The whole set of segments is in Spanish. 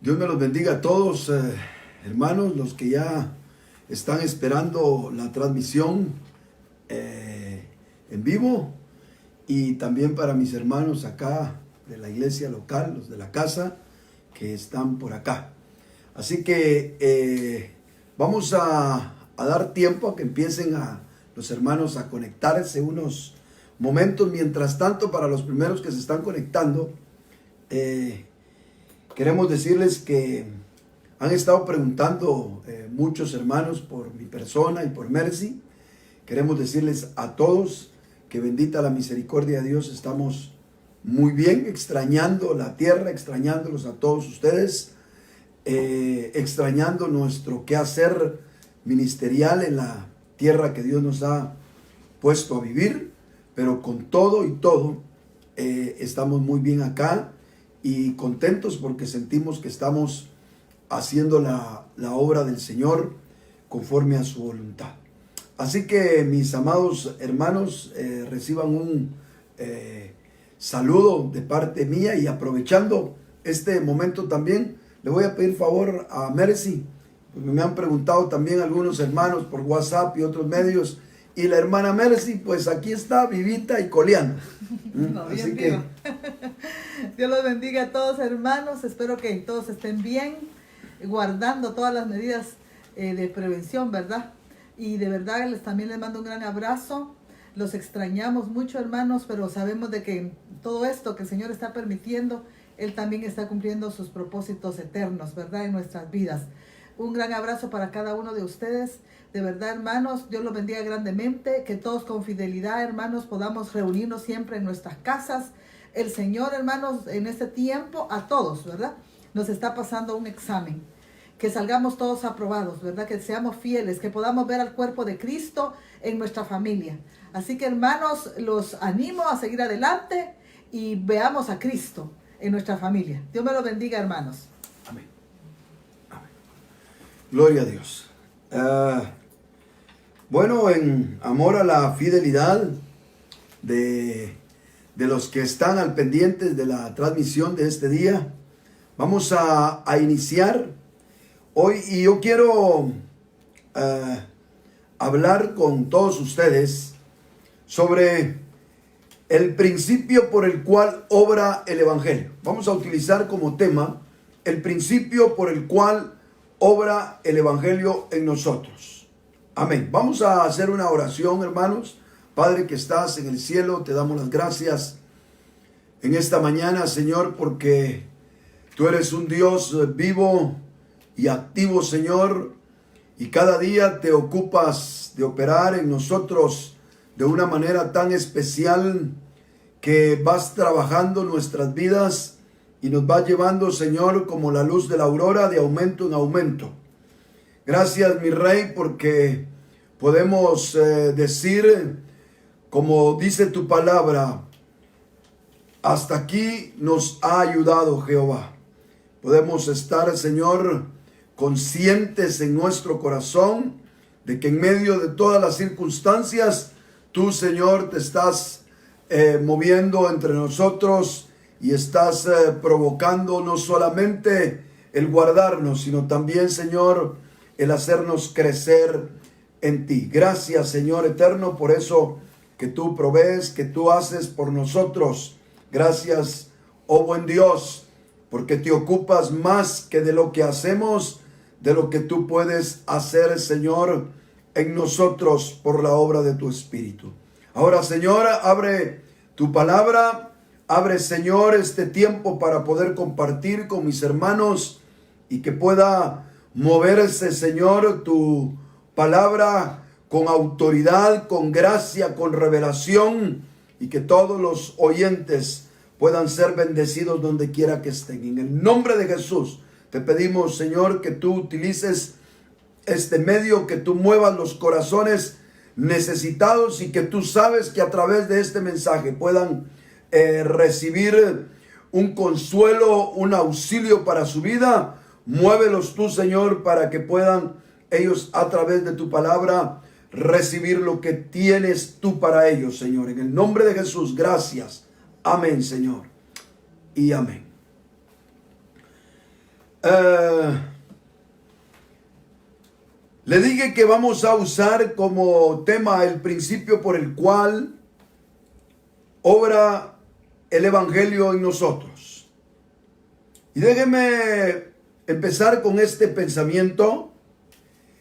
Dios me los bendiga a todos, hermanos, los que ya están esperando la transmisión en vivo, y también para mis hermanos acá de la iglesia local, los de la casa que están por acá. Así que vamos a dar tiempo a que empiecen los hermanos a conectarse unos momentos. Mientras tanto, para los primeros que se están conectando, queremos decirles que han estado preguntando muchos hermanos por mi persona y por Mercy. Queremos decirles a todos que bendita la misericordia de Dios, estamos muy bien, extrañando la tierra, extrañándolos a todos ustedes, extrañando nuestro quehacer ministerial en la tierra que Dios nos ha puesto a vivir, pero con todo y todo estamos muy bien acá y contentos porque sentimos que estamos haciendo la obra del Señor conforme a su voluntad. Así que mis amados hermanos, reciban un saludo de parte mía, y aprovechando este momento también le voy a pedir favor a Mercy, porque me han preguntado también algunos hermanos por WhatsApp y otros medios, y la hermana Mercy pues aquí está vivita y coleando. No, así bien, que Dios los bendiga a todos, hermanos. Espero que todos estén bien, guardando todas las medidas de prevención, ¿verdad? Y de verdad también les mando un gran abrazo. Los extrañamos mucho, hermanos, pero sabemos de que todo esto que el Señor está permitiendo, Él también está cumpliendo sus propósitos eternos, ¿verdad? En nuestras vidas. Un gran abrazo para cada uno de ustedes. De verdad, hermanos, Dios los bendiga grandemente. Que todos con fidelidad, hermanos, podamos reunirnos siempre en nuestras casas. El Señor, hermanos, en este tiempo, a todos, ¿verdad? Nos está pasando un examen. Que salgamos todos aprobados, ¿verdad? Que seamos fieles, que podamos ver al cuerpo de Cristo en nuestra familia. Así que, hermanos, los animo a seguir adelante y veamos a Cristo en nuestra familia. Dios me los bendiga, hermanos. amén. Amén. Gloria a Dios. Bueno, en amor a la fidelidad de los que están al pendiente de la transmisión de este día, vamos a iniciar hoy, y yo quiero hablar con todos ustedes sobre el principio por el cual obra el Evangelio. Vamos a utilizar como tema el principio por el cual obra el Evangelio en nosotros. Amén. Vamos a hacer una oración, hermanos. Padre que estás en el cielo, te damos las gracias en esta mañana, Señor, porque tú eres un Dios vivo y activo, Señor, y cada día te ocupas de operar en nosotros de una manera tan especial, que vas trabajando nuestras vidas y nos vas llevando, Señor, como la luz de la aurora, de aumento en aumento. Gracias, mi Rey, porque podemos decir, como dice tu palabra, hasta aquí nos ha ayudado Jehová. Podemos estar, Señor, conscientes en nuestro corazón de que en medio de todas las circunstancias, tú, Señor, te estás moviendo entre nosotros y estás provocando no solamente el guardarnos, sino también, Señor, el hacernos crecer en ti. Gracias, Señor eterno, por eso que tú provees, que tú haces por nosotros. Gracias, oh buen Dios, porque te ocupas más que de lo que hacemos, de lo que tú puedes hacer, Señor, en nosotros por la obra de tu Espíritu. Ahora, Señor, abre tu palabra, abre, Señor, este tiempo para poder compartir con mis hermanos y que pueda moverse, Señor, tu palabra con autoridad, con gracia, con revelación, y que todos los oyentes puedan ser bendecidos donde quiera que estén. En el nombre de Jesús te pedimos, Señor, que tú utilices este medio, que tú muevas los corazones necesitados, y que tú sabes que a través de este mensaje puedan recibir un consuelo, un auxilio para su vida. Muévelos tú, Señor, para que puedan ellos a través de tu palabra recibir lo que tienes tú para ellos, Señor. En el nombre de Jesús, gracias. Amén, Señor. Y amén. Le dije que vamos a usar como tema el principio por el cual obra el Evangelio en nosotros. Y déjeme empezar con este pensamiento.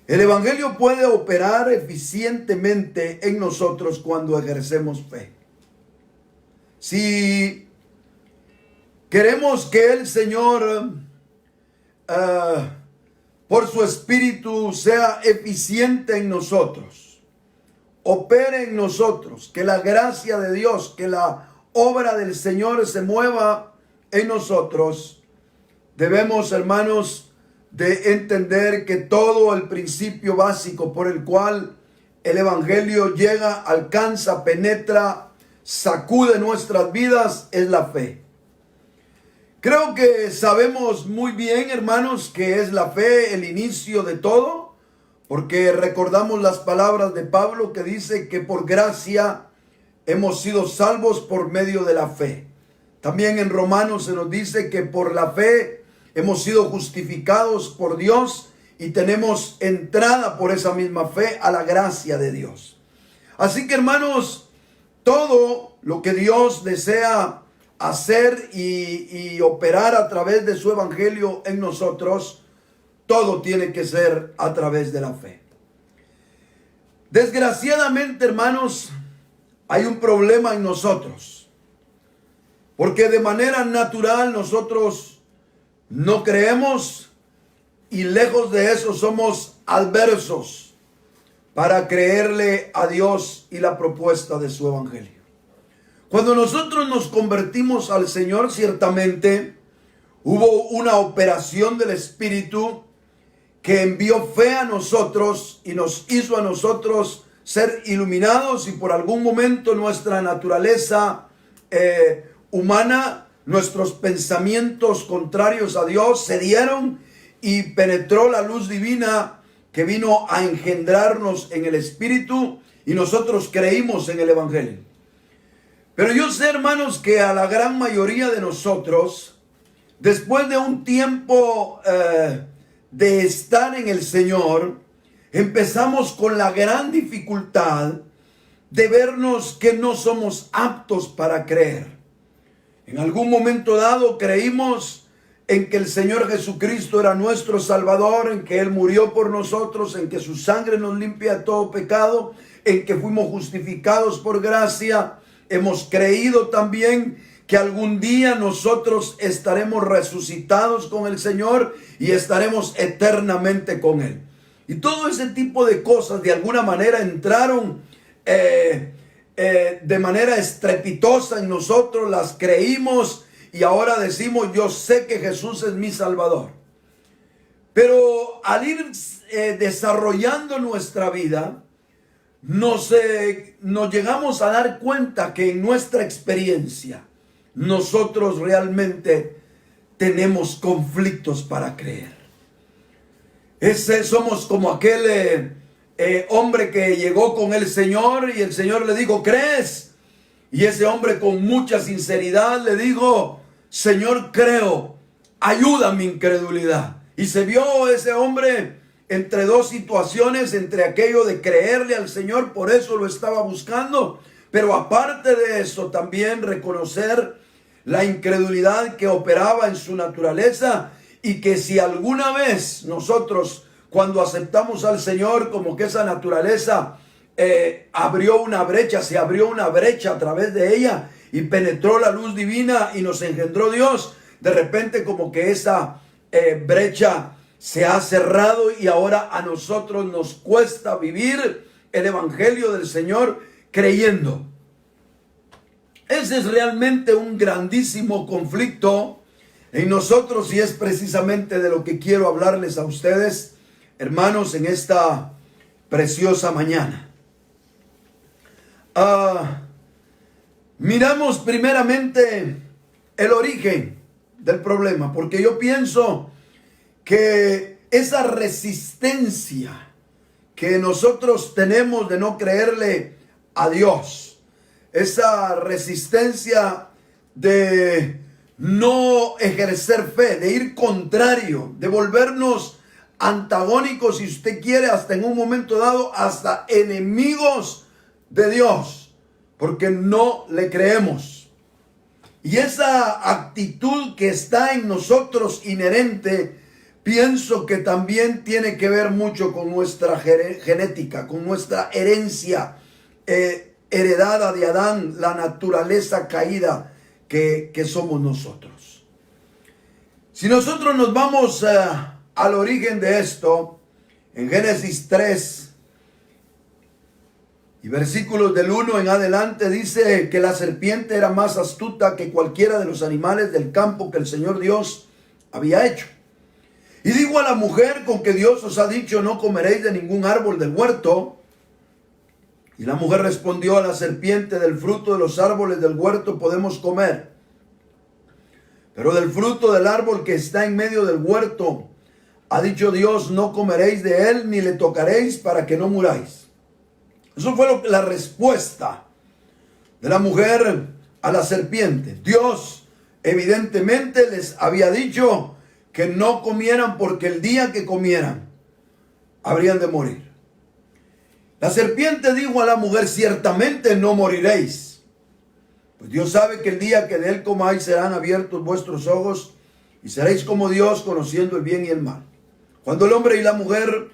El Evangelio puede operar eficientemente en nosotros cuando ejercemos fe. Si queremos que el Señor, por su Espíritu, sea eficiente en nosotros, opere en nosotros, que la gracia de Dios, que la obra del Señor se mueva en nosotros, debemos, hermanos, de entender que todo el principio básico por el cual el Evangelio llega, alcanza, penetra, sacude nuestras vidas es la fe. Creo que sabemos muy bien, hermanos, que es la fe el inicio de todo, porque recordamos las palabras de Pablo que dice que por gracia hemos sido salvos por medio de la fe. También en Romanos se nos dice que por la fe hemos sido justificados por Dios y tenemos entrada por esa misma fe a la gracia de Dios. Así que, hermanos, todo lo que Dios desea hacer y operar a través de su Evangelio en nosotros, todo tiene que ser a través de la fe. Desgraciadamente, hermanos, hay un problema en nosotros, porque de manera natural nosotros no creemos y lejos de eso somos adversos para creerle a Dios y la propuesta de su Evangelio. Cuando nosotros nos convertimos al Señor, ciertamente hubo una operación del Espíritu que envió fe a nosotros y nos hizo a nosotros ser iluminados, y por algún momento nuestra naturaleza humana, nuestros pensamientos contrarios a Dios cedieron y penetró la luz divina que vino a engendrarnos en el Espíritu, y nosotros creímos en el Evangelio. Pero yo sé, hermanos, que a la gran mayoría de nosotros, después de un tiempo de estar en el Señor, empezamos con la gran dificultad de vernos que no somos aptos para creer. En algún momento dado creímos en que el Señor Jesucristo era nuestro Salvador, en que Él murió por nosotros, en que su sangre nos limpia de todo pecado, en que fuimos justificados por gracia. Hemos creído también que algún día nosotros estaremos resucitados con el Señor y estaremos eternamente con Él. Y todo ese tipo de cosas de alguna manera entraron de manera estrepitosa en nosotros, las creímos y ahora decimos: yo sé que Jesús es mi Salvador. Pero al ir desarrollando nuestra vida, nos llegamos a dar cuenta que en nuestra experiencia nosotros realmente tenemos conflictos para creer. Somos como aquel hombre que llegó con el Señor y el Señor le dijo: ¿crees? Y ese hombre con mucha sinceridad le dijo: Señor, creo, ayuda a mi incredulidad. Y se vio ese hombre entre dos situaciones, entre aquello de creerle al Señor, por eso lo estaba buscando, pero aparte de eso también reconocer la incredulidad que operaba en su naturaleza, y que si alguna vez nosotros, cuando aceptamos al Señor, como que esa naturaleza abrió una brecha, se abrió una brecha a través de ella y penetró la luz divina y nos engendró Dios, de repente como que esa brecha se ha cerrado y ahora a nosotros nos cuesta vivir el Evangelio del Señor creyendo. Ese es realmente un grandísimo conflicto en nosotros, y es precisamente de lo que quiero hablarles a ustedes, hermanos, en esta preciosa mañana. Miramos primeramente el origen del problema, porque yo pienso que esa resistencia que nosotros tenemos de no creerle a Dios, esa resistencia de no ejercer fe, de ir contrario, de volvernos antagónicos, si usted quiere, hasta en un momento dado, hasta enemigos de Dios, porque no le creemos. Y esa actitud que está en nosotros inherente, pienso que también tiene que ver mucho con nuestra genética, con nuestra herencia heredada de Adán, la naturaleza caída que somos nosotros. Si nosotros nos vamos al origen de esto, en Génesis 3 y versículos del 1 en adelante, dice que la serpiente era más astuta que cualquiera de los animales del campo que el Señor Dios había hecho. Y dijo a la mujer: con que Dios os ha dicho, no comeréis de ningún árbol del huerto. Y la mujer respondió a la serpiente: del fruto de los árboles del huerto podemos comer, pero del fruto del árbol que está en medio del huerto, ha dicho Dios, no comeréis de él ni le tocaréis para que no muráis. Eso fue la respuesta de la mujer a la serpiente. Dios evidentemente les había dicho que no comieran, porque el día que comieran habrían de morir. La serpiente dijo a la mujer: ciertamente no moriréis, pues Dios sabe que el día que de él comáis serán abiertos vuestros ojos y seréis como Dios, conociendo el bien y el mal. Cuando la mujer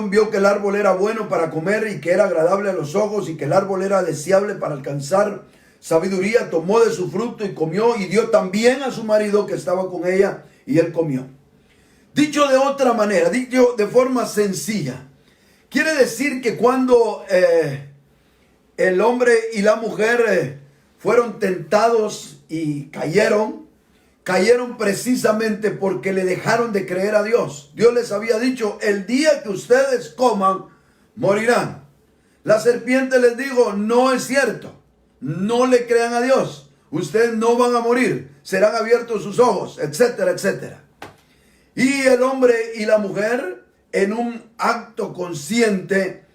vio que el árbol era bueno para comer y que era agradable a los ojos y que el árbol era deseable para alcanzar sabiduría, tomó de su fruto y comió, y dio también a su marido que estaba con ella, y él comió. Dicho de otra manera, dicho de forma sencilla, quiere decir que cuando el hombre y la mujer fueron tentados y cayeron precisamente porque le dejaron de creer a Dios. Dios les había dicho: el día que ustedes coman, morirán. La serpiente les dijo: no es cierto, no le crean a Dios, ustedes no van a morir, serán abiertos sus ojos, etcétera, etcétera. Y el hombre y la mujer, en un acto consciente,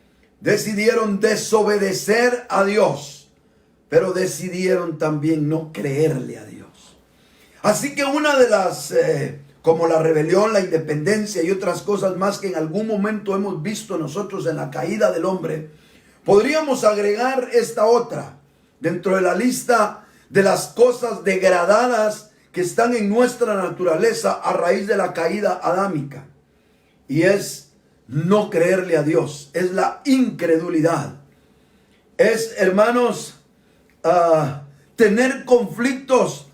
decidieron desobedecer a Dios, pero decidieron también no creerle a Dios. Así que una de las, como la rebelión, la independencia y otras cosas más que en algún momento hemos visto nosotros en la caída del hombre, podríamos agregar esta otra dentro de la lista de las cosas degradadas que están en nuestra naturaleza a raíz de la caída adámica. Y es no creerle a Dios, es la incredulidad. Es, hermanos, tener conflictos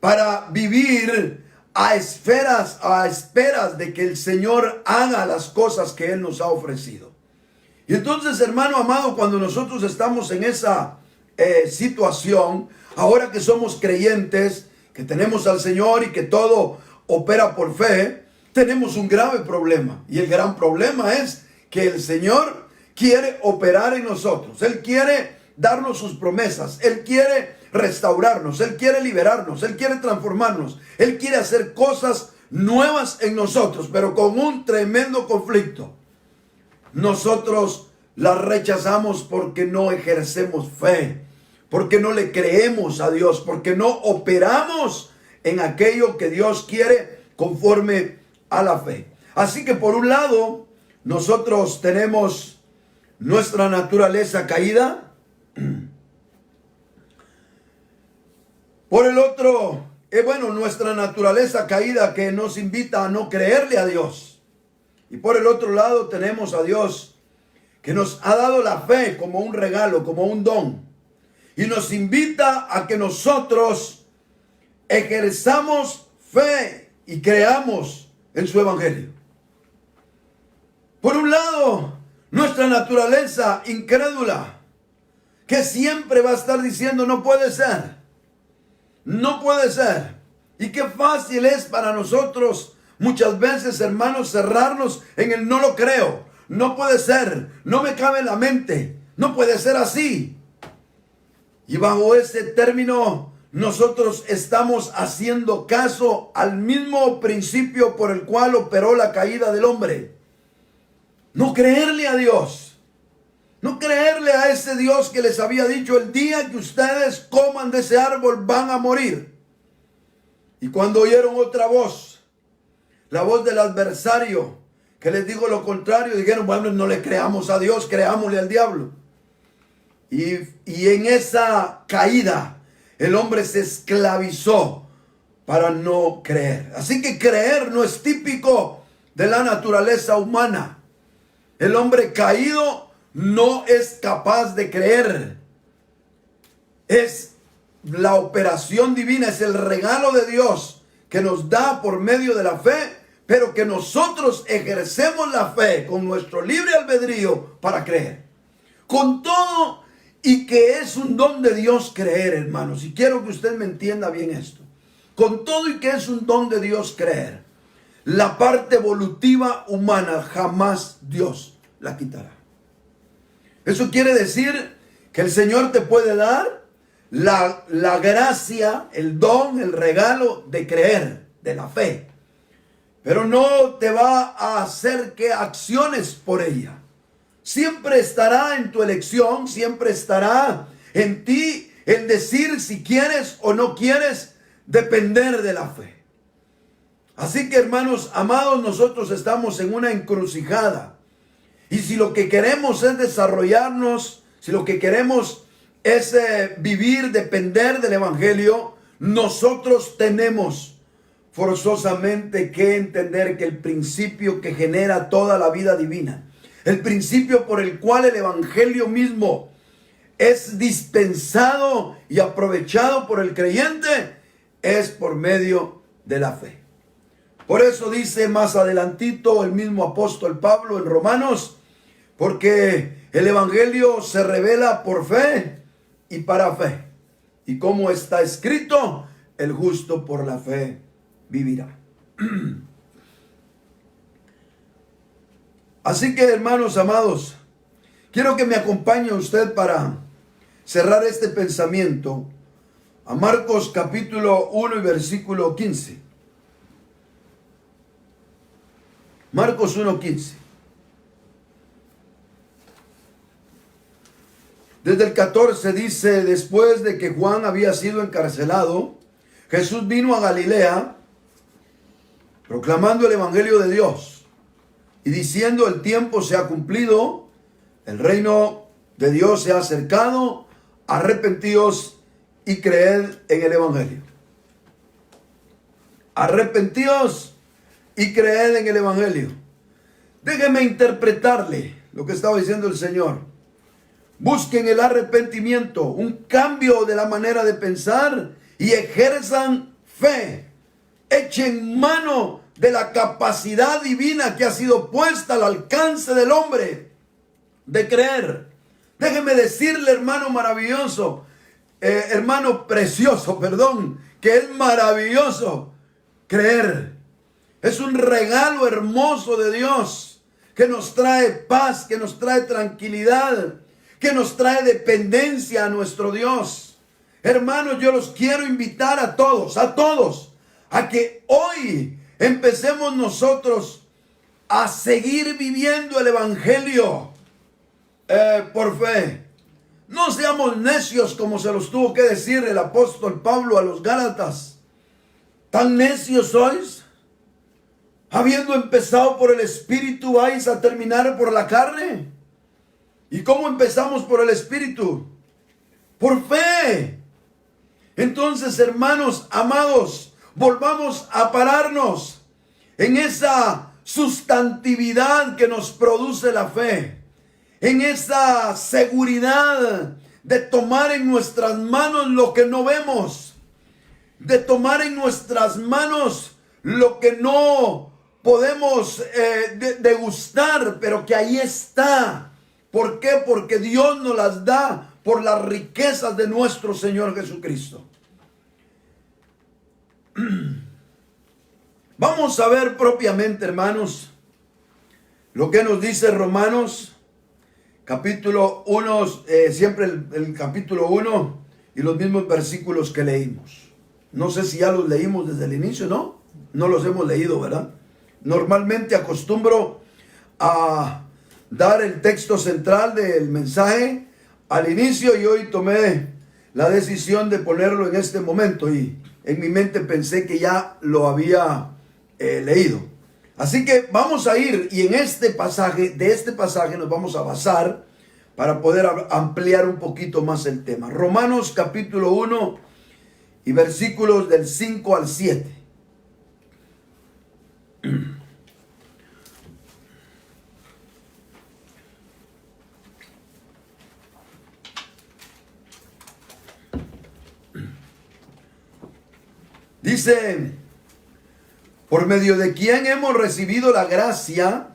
para vivir a esperas de que el Señor haga las cosas que Él nos ha ofrecido. Y entonces, hermano amado, cuando nosotros estamos en esa situación, ahora que somos creyentes, que tenemos al Señor y que todo opera por fe, tenemos un grave problema. Y el gran problema es que el Señor quiere operar en nosotros. Él quiere darnos sus promesas. Él quiere restaurarnos, Él quiere liberarnos, Él quiere transformarnos, Él quiere hacer cosas nuevas en nosotros, pero con un tremendo conflicto. Nosotros las rechazamos porque no ejercemos fe, porque no le creemos a Dios, porque no operamos en aquello que Dios quiere conforme a la fe. Así que por un lado, nosotros tenemos nuestra naturaleza caída. Por el otro, nuestra naturaleza caída que nos invita a no creerle a Dios. Y por el otro lado tenemos a Dios que nos ha dado la fe como un regalo, como un don. Y nos invita a que nosotros ejerzamos fe y creamos en su evangelio. Por un lado, nuestra naturaleza incrédula, que siempre va a estar diciendo: no puede ser. No puede ser. Y qué fácil es para nosotros muchas veces, hermanos, cerrarnos en el no lo creo. No puede ser. No me cabe en la mente. No puede ser así. Y bajo ese término, nosotros estamos haciendo caso al mismo principio por el cual operó la caída del hombre. No creerle a Dios. No creerle a ese Dios que les había dicho: el día que ustedes coman de ese árbol van a morir. Y cuando oyeron otra voz, la voz del adversario, que les dijo lo contrario, dijeron, bueno, no le creamos a Dios, creámosle al diablo. Y en esa caída, el hombre se esclavizó para no creer. Así que creer no es típico de la naturaleza humana. El hombre caído no es capaz de creer. Es la operación divina, es el regalo de Dios que nos da por medio de la fe, pero que nosotros ejercemos la fe con nuestro libre albedrío para creer. Con todo y que es un don de Dios creer, hermanos. Y quiero que usted me entienda bien esto. Con todo y que es un don de Dios creer, la parte evolutiva humana jamás Dios la quitará. Eso quiere decir que el Señor te puede dar la gracia, el don, el regalo de creer, de la fe. Pero no te va a hacer que acciones por ella. Siempre estará en tu elección, siempre estará en ti el decir si quieres o no quieres depender de la fe. Así que, hermanos amados, nosotros estamos en una encrucijada. Y si lo que queremos es desarrollarnos, si lo que queremos es vivir, depender del Evangelio, nosotros tenemos forzosamente que entender que el principio que genera toda la vida divina, el principio por el cual el Evangelio mismo es dispensado y aprovechado por el creyente, es por medio de la fe. Por eso dice más adelantito el mismo apóstol Pablo en Romanos, porque el Evangelio se revela por fe y para fe. Y como está escrito, el justo por la fe vivirá. Así que, hermanos amados, quiero que me acompañe usted para cerrar este pensamiento a Marcos capítulo 1 y versículo 15. Marcos 1:15. Desde el 14 dice, después de que Juan había sido encarcelado, Jesús vino a Galilea proclamando el Evangelio de Dios y diciendo, el tiempo se ha cumplido, el reino de Dios se ha acercado, arrepentíos y creed en el Evangelio. Arrepentíos y creed en el Evangelio. Déjeme interpretarle lo que estaba diciendo el Señor. Busquen el arrepentimiento, un cambio de la manera de pensar y ejerzan fe. Echen mano de la capacidad divina que ha sido puesta al alcance del hombre de creer. Déjeme decirle, hermano maravilloso, hermano precioso, perdón, que es maravilloso creer. Es un regalo hermoso de Dios que nos trae paz, que nos trae tranquilidad, que nos trae dependencia a nuestro Dios. Hermanos, yo los quiero invitar a todos, a que hoy empecemos nosotros a seguir viviendo el Evangelio por fe. No seamos necios como se los tuvo que decir el apóstol Pablo a los Gálatas. ¿Tan necios sois? Habiendo empezado por el Espíritu, ¿vais a terminar por la carne? ¿Y cómo empezamos por el Espíritu? Por fe. Entonces, hermanos amados, volvamos a pararnos en esa sustantividad que nos produce la fe, en esa seguridad de tomar en nuestras manos lo que no vemos, de tomar en nuestras manos lo que no podemos degustar, pero que ahí está. ¿Por qué? Porque Dios nos las da por las riquezas de nuestro Señor Jesucristo. Vamos a ver propiamente, hermanos, lo que nos dice Romanos, capítulo 1, siempre el capítulo 1 y los mismos versículos que leímos. No sé si ya los leímos desde el inicio, ¿no? No los hemos leído, ¿verdad? Normalmente acostumbro a dar el texto central del mensaje al inicio y hoy tomé la decisión de ponerlo en este momento y en mi mente pensé que ya lo había leído. Así que vamos a ir y en este pasaje, nos vamos a basar para poder ampliar un poquito más el tema. Romanos capítulo 1 y versículos del 5 al 7. Dice, por medio de quien hemos recibido la gracia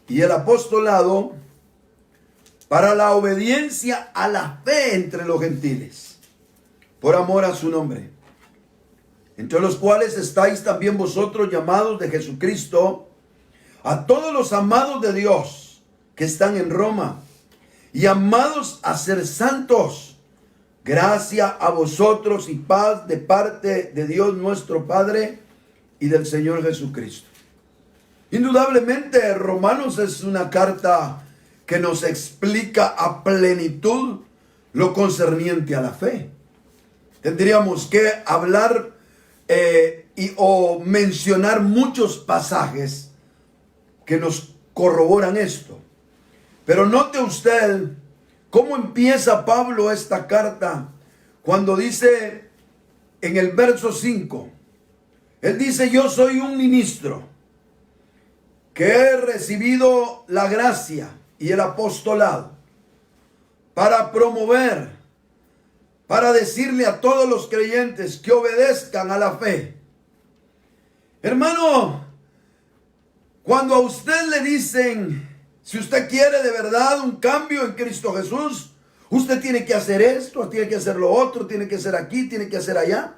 y el apostolado para la obediencia a la fe entre los gentiles, por amor a su nombre, entre los cuales estáis también vosotros llamados de Jesucristo, a todos los amados de Dios que están en Roma, y llamados a ser santos. Gracia a vosotros y paz de parte de Dios nuestro Padre y del Señor Jesucristo. Indudablemente, Romanos es una carta que nos explica a plenitud lo concerniente a la fe. Tendríamos que hablar o mencionar muchos pasajes que nos corroboran esto. Pero note usted cómo empieza Pablo esta carta cuando dice en el verso 5, él dice, yo soy un ministro que he recibido la gracia y el apostolado para promover, para decirle a todos los creyentes que obedezcan a la fe. Hermano, cuando a usted le dicen, si usted quiere de verdad un cambio en Cristo Jesús, usted tiene que hacer esto, tiene que hacer lo otro, tiene que hacer aquí, tiene que hacer allá.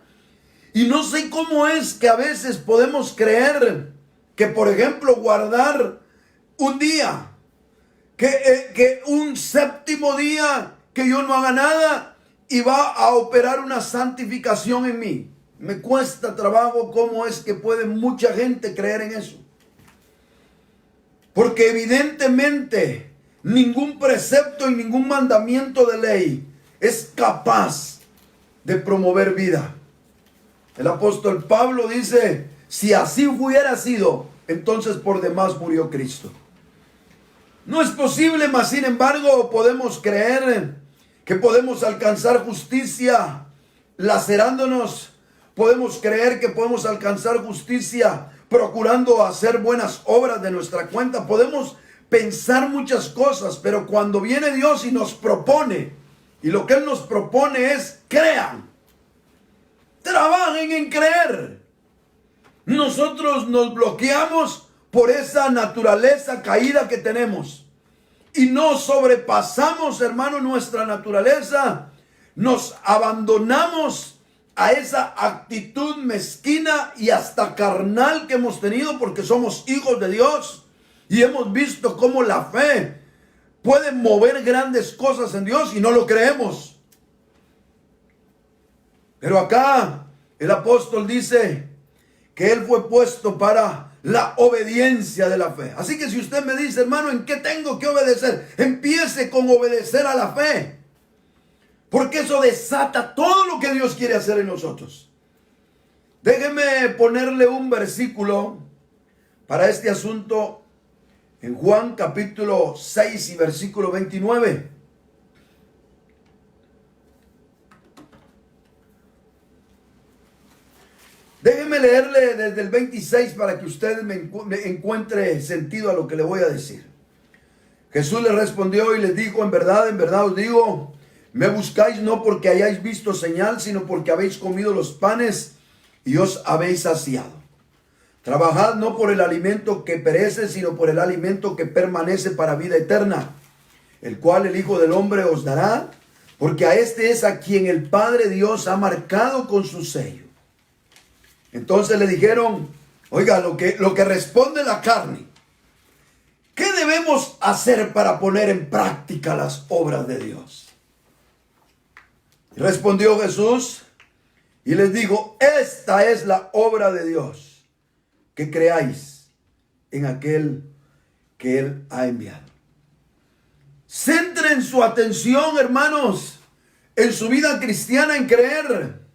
Y no sé cómo es que a veces podemos creer que, por ejemplo, guardar un día, que un séptimo día que yo no haga nada y va a operar una santificación en mí. Me cuesta trabajo cómo es que puede mucha gente creer en eso. Porque evidentemente ningún precepto y ningún mandamiento de ley es capaz de promover vida. El apóstol Pablo dice, si así hubiera sido, entonces por demás murió Cristo. No es posible, mas sin embargo podemos creer que podemos alcanzar justicia lacerándonos. Podemos creer que podemos alcanzar justicia procurando hacer buenas obras de nuestra cuenta. Podemos pensar muchas cosas, pero cuando viene Dios y nos propone, y lo que Él nos propone es, crean, trabajen en creer. Nosotros nos bloqueamos por esa naturaleza caída que tenemos. Y no sobrepasamos, hermano, nuestra naturaleza. Nos abandonamos a esa actitud mezquina y hasta carnal que hemos tenido porque somos hijos de Dios. Y hemos visto cómo la fe puede mover grandes cosas en Dios y no lo creemos. Pero acá el apóstol dice que él fue puesto para la obediencia de la fe. Así que si usted me dice, hermano, ¿en qué tengo que obedecer? Empiece con obedecer a la fe. Porque eso desata todo lo que Dios quiere hacer en nosotros. Déjeme ponerle un versículo para este asunto en Juan capítulo 6 y versículo 29. Déjeme leerle desde el 26 para que usted me encuentre sentido a lo que le voy a decir. Jesús le respondió y les dijo, en verdad os digo, me buscáis no porque hayáis visto señal, sino porque habéis comido los panes y os habéis saciado. Trabajad no por el alimento que perece, sino por el alimento que permanece para vida eterna, el cual el Hijo del Hombre os dará, porque a este es a quien el Padre Dios ha marcado con su sello. Entonces le dijeron, oiga, lo que responde la carne, ¿qué debemos hacer para poner en práctica las obras de Dios? Respondió Jesús y les dijo, esta es la obra de Dios, que creáis en aquel que Él ha enviado. Centren su atención, hermanos, en su vida cristiana en creer.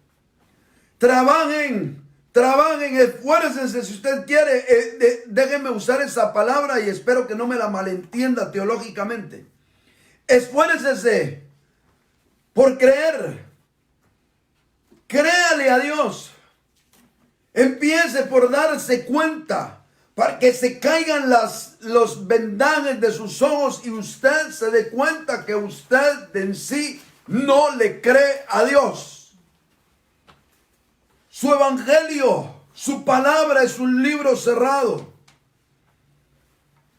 trabajen, esfuércense si usted quiere. Déjenme usar esa palabra y espero que no me la malentienda teológicamente. Esfuércese por creer. Créale a Dios. Empiece por darse cuenta, para que se caigan los vendajes de sus ojos y usted se dé cuenta que usted en sí no le cree a Dios. Su evangelio, su palabra es un libro cerrado.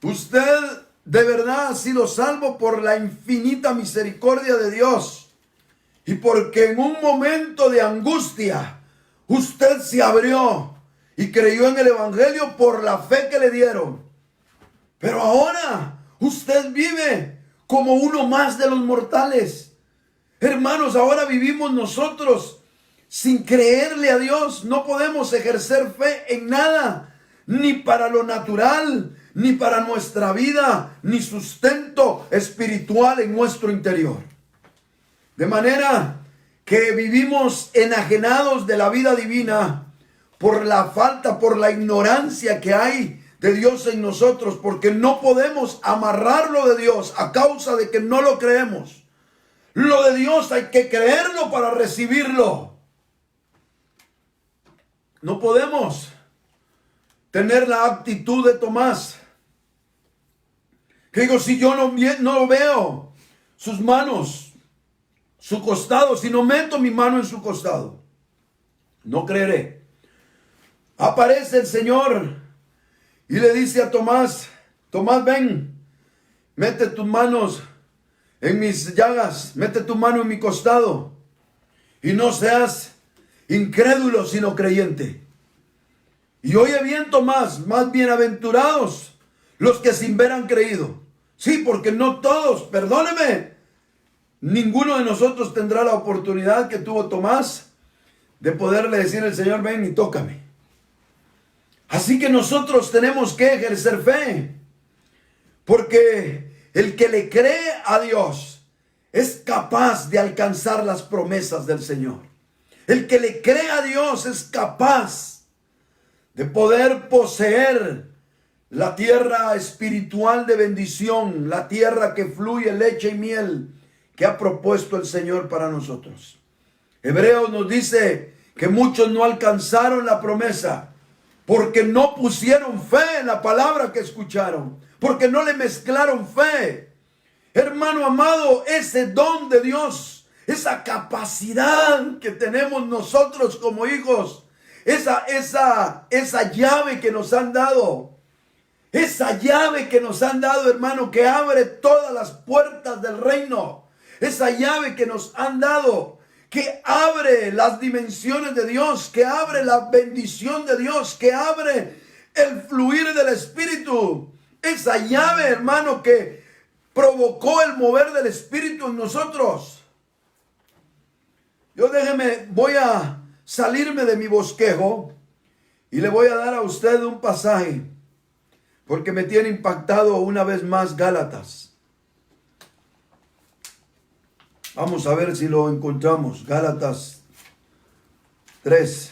Usted de verdad ha sido salvo por la infinita misericordia de Dios y porque en un momento de angustia usted se abrió y creyó en el evangelio por la fe que le dieron. Pero ahora usted vive como uno más de los mortales. Hermanos, ahora vivimos nosotros sin creerle a Dios. No podemos ejercer fe en nada, ni para lo natural, ni para nuestra vida, ni sustento espiritual en nuestro interior. De manera que vivimos enajenados de la vida divina por la falta, por la ignorancia que hay de Dios en nosotros, porque no podemos amarrarlo de Dios a causa de que no lo creemos. Lo de Dios hay que creerlo para recibirlo. No podemos tener la actitud de Tomás, que digo, si yo no veo sus manos, su costado, si no meto mi mano en su costado, no creeré. Aparece el Señor y le dice a Tomás, Tomás, ven, mete tus manos en mis llagas, mete tu mano en mi costado y no seas incrédulo sino creyente. Y oye bien, Tomás, más bienaventurados los que sin ver han creído. Sí, porque no todos, perdóneme, ninguno de nosotros tendrá la oportunidad que tuvo Tomás de poderle decir al Señor, ven y tócame. Así que nosotros tenemos que ejercer fe, porque el que le cree a Dios es capaz de alcanzar las promesas del Señor. El que le cree a Dios es capaz de poder poseer la tierra espiritual de bendición, la tierra que fluye leche y miel que ha propuesto el Señor para nosotros. Hebreos nos dice que muchos no alcanzaron la promesa porque no pusieron fe en la palabra que escucharon, porque no le mezclaron fe. Hermano amado, ese don de Dios, esa capacidad que tenemos nosotros como hijos, esa llave que nos han dado, hermano, que abre todas las puertas del reino, esa llave que nos han dado, que abre las dimensiones de Dios, que abre la bendición de Dios, que abre el fluir del Espíritu. Esa llave, hermano, que provocó el mover del Espíritu en nosotros. Voy a salirme de mi bosquejo y le voy a dar a usted un pasaje, porque me tiene impactado una vez más Gálatas. Vamos a ver si lo encontramos. Gálatas 3.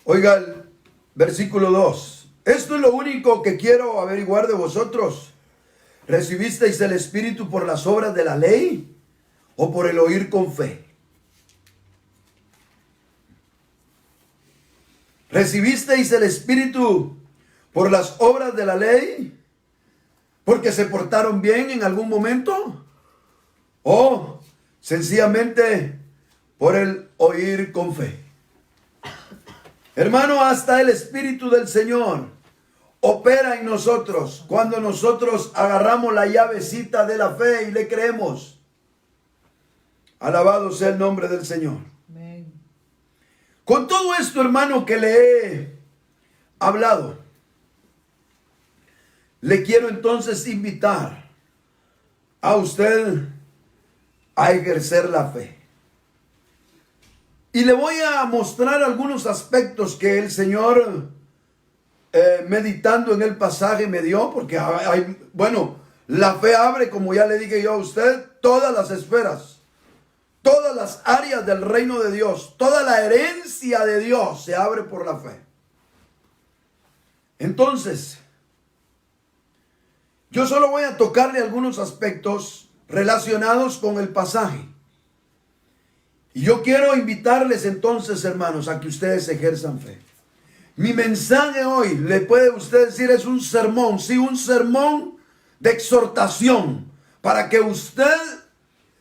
Oiga el versículo 2. Esto es lo único que quiero averiguar de vosotros. ¿Recibisteis el Espíritu por las obras de la ley o por el oír con fe? ¿Recibisteis el Espíritu por las obras de la ley? ¿Porque se portaron bien en algún momento? ¿O sencillamente por el oír con fe? Hermano, hasta el Espíritu del Señor opera en nosotros cuando nosotros agarramos la llavecita de la fe y le creemos. Alabado sea el nombre del Señor. Con todo esto, hermano, que le he hablado, le quiero entonces invitar a usted a ejercer la fe. Y le voy a mostrar algunos aspectos que el Señor meditando en el pasaje me dio, porque bueno, la fe abre, como ya le dije yo a usted, todas las esferas, todas las áreas del reino de Dios, toda la herencia de Dios se abre por la fe. Entonces, yo solo voy a tocarle algunos aspectos relacionados con el pasaje. Y yo quiero invitarles entonces, hermanos, a que ustedes ejerzan fe. Mi mensaje hoy, le puede usted decir, es un sermón, sí, un sermón de exhortación, para que usted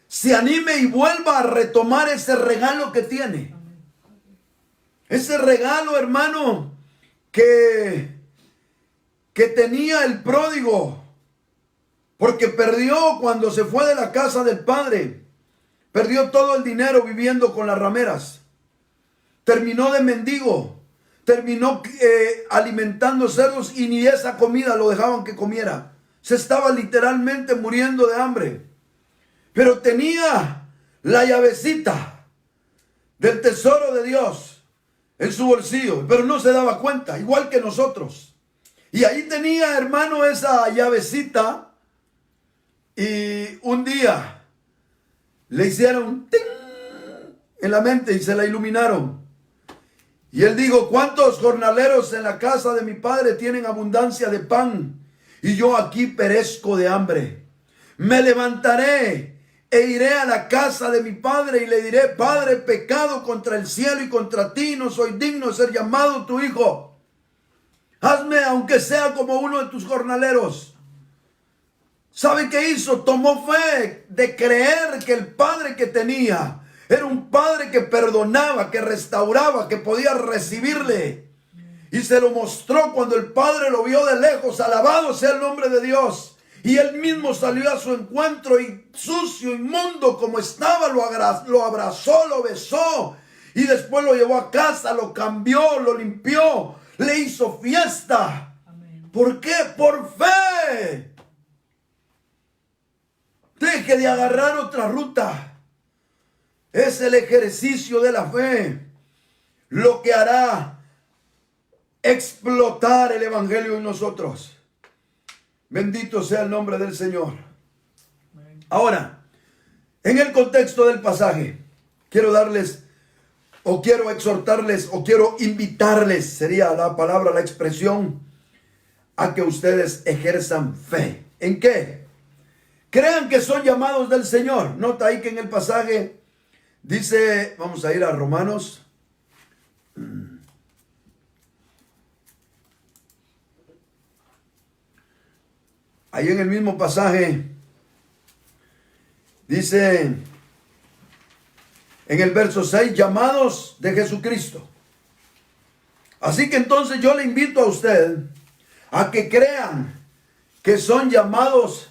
se anime y vuelva a retomar ese regalo que tiene. Ese regalo, hermano, que tenía el pródigo, porque perdió cuando se fue de la casa del padre. Perdió todo el dinero viviendo con las rameras. Terminó de mendigo. Terminó alimentando cerdos y ni esa comida lo dejaban que comiera. Se estaba literalmente muriendo de hambre. Pero tenía la llavecita del tesoro de Dios en su bolsillo, pero no se daba cuenta, igual que nosotros. Y ahí tenía, hermano, esa llavecita, y un día le hicieron ¡ting! En la mente y se la iluminaron. Y él dijo, ¿cuántos jornaleros en la casa de mi padre tienen abundancia de pan? Y yo aquí perezco de hambre. Me levantaré e iré a la casa de mi padre y le diré, Padre, pecado contra el cielo y contra ti, no soy digno de ser llamado tu hijo. Hazme aunque sea como uno de tus jornaleros. ¿Sabe qué hizo? Tomó fe de creer que el padre que tenía era un padre que perdonaba, que restauraba, que podía recibirle. Y se lo mostró cuando el padre lo vio de lejos. Alabado sea el nombre de Dios. Y él mismo salió a su encuentro y sucio, inmundo como estaba, lo abrazó, lo besó. Y después lo llevó a casa, lo cambió, lo limpió, le hizo fiesta. Amén. ¿Por qué? Por fe. Deje de agarrar otra ruta. Es el ejercicio de la fe lo que hará explotar el evangelio en nosotros. Bendito sea el nombre del Señor. Ahora, en el contexto del pasaje, quiero darles, o quiero exhortarles, o quiero invitarles, sería la palabra, la expresión, a que ustedes ejerzan fe. ¿En qué? Crean que son llamados del Señor. Nota ahí que en el pasaje dice, vamos a ir a Romanos. Ahí en el mismo pasaje dice en el verso 6, llamados de Jesucristo. Así que entonces yo le invito a usted a que crean que son llamados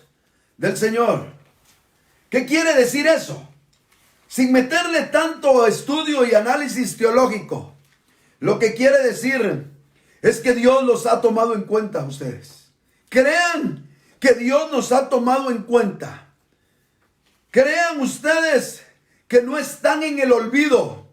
del Señor. ¿Qué quiere decir eso? Sin meterle tanto estudio y análisis teológico, lo que quiere decir es que Dios los ha tomado en cuenta a ustedes. Crean que Dios nos ha tomado en cuenta. Crean ustedes que no están en el olvido.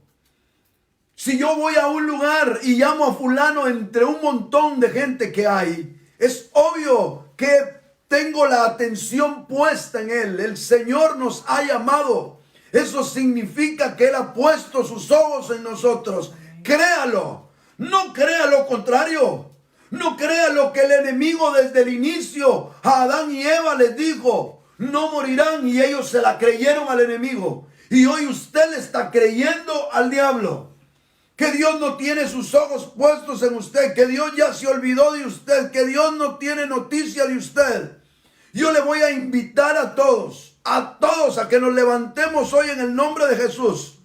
Si yo voy a un lugar y llamo a fulano entre un montón de gente que hay, es obvio que tengo la atención puesta en Él. El Señor nos ha llamado. Eso significa que Él ha puesto sus ojos en nosotros. Créalo. No crea lo contrario. No crea lo que el enemigo desde el inicio a Adán y Eva les dijo. No morirán, y ellos se la creyeron al enemigo. Y hoy usted le está creyendo al diablo. Que Dios no tiene sus ojos puestos en usted. Que Dios ya se olvidó de usted. Que Dios no tiene noticia de usted. Yo le voy a invitar a todos a que nos levantemos hoy en el nombre de Jesús.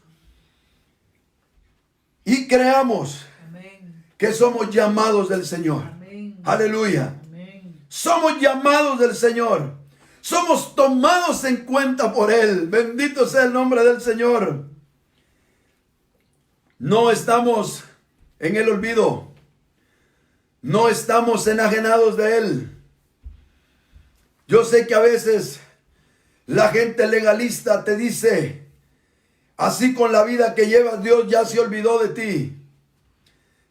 Y creamos que somos llamados del Señor. Amén. Aleluya. Amén. Somos llamados del Señor. Somos tomados en cuenta por Él. Bendito sea el nombre del Señor. No estamos en el olvido. No estamos enajenados de Él. Yo sé que a veces la gente legalista te dice, así con la vida que llevas, Dios ya se olvidó de ti.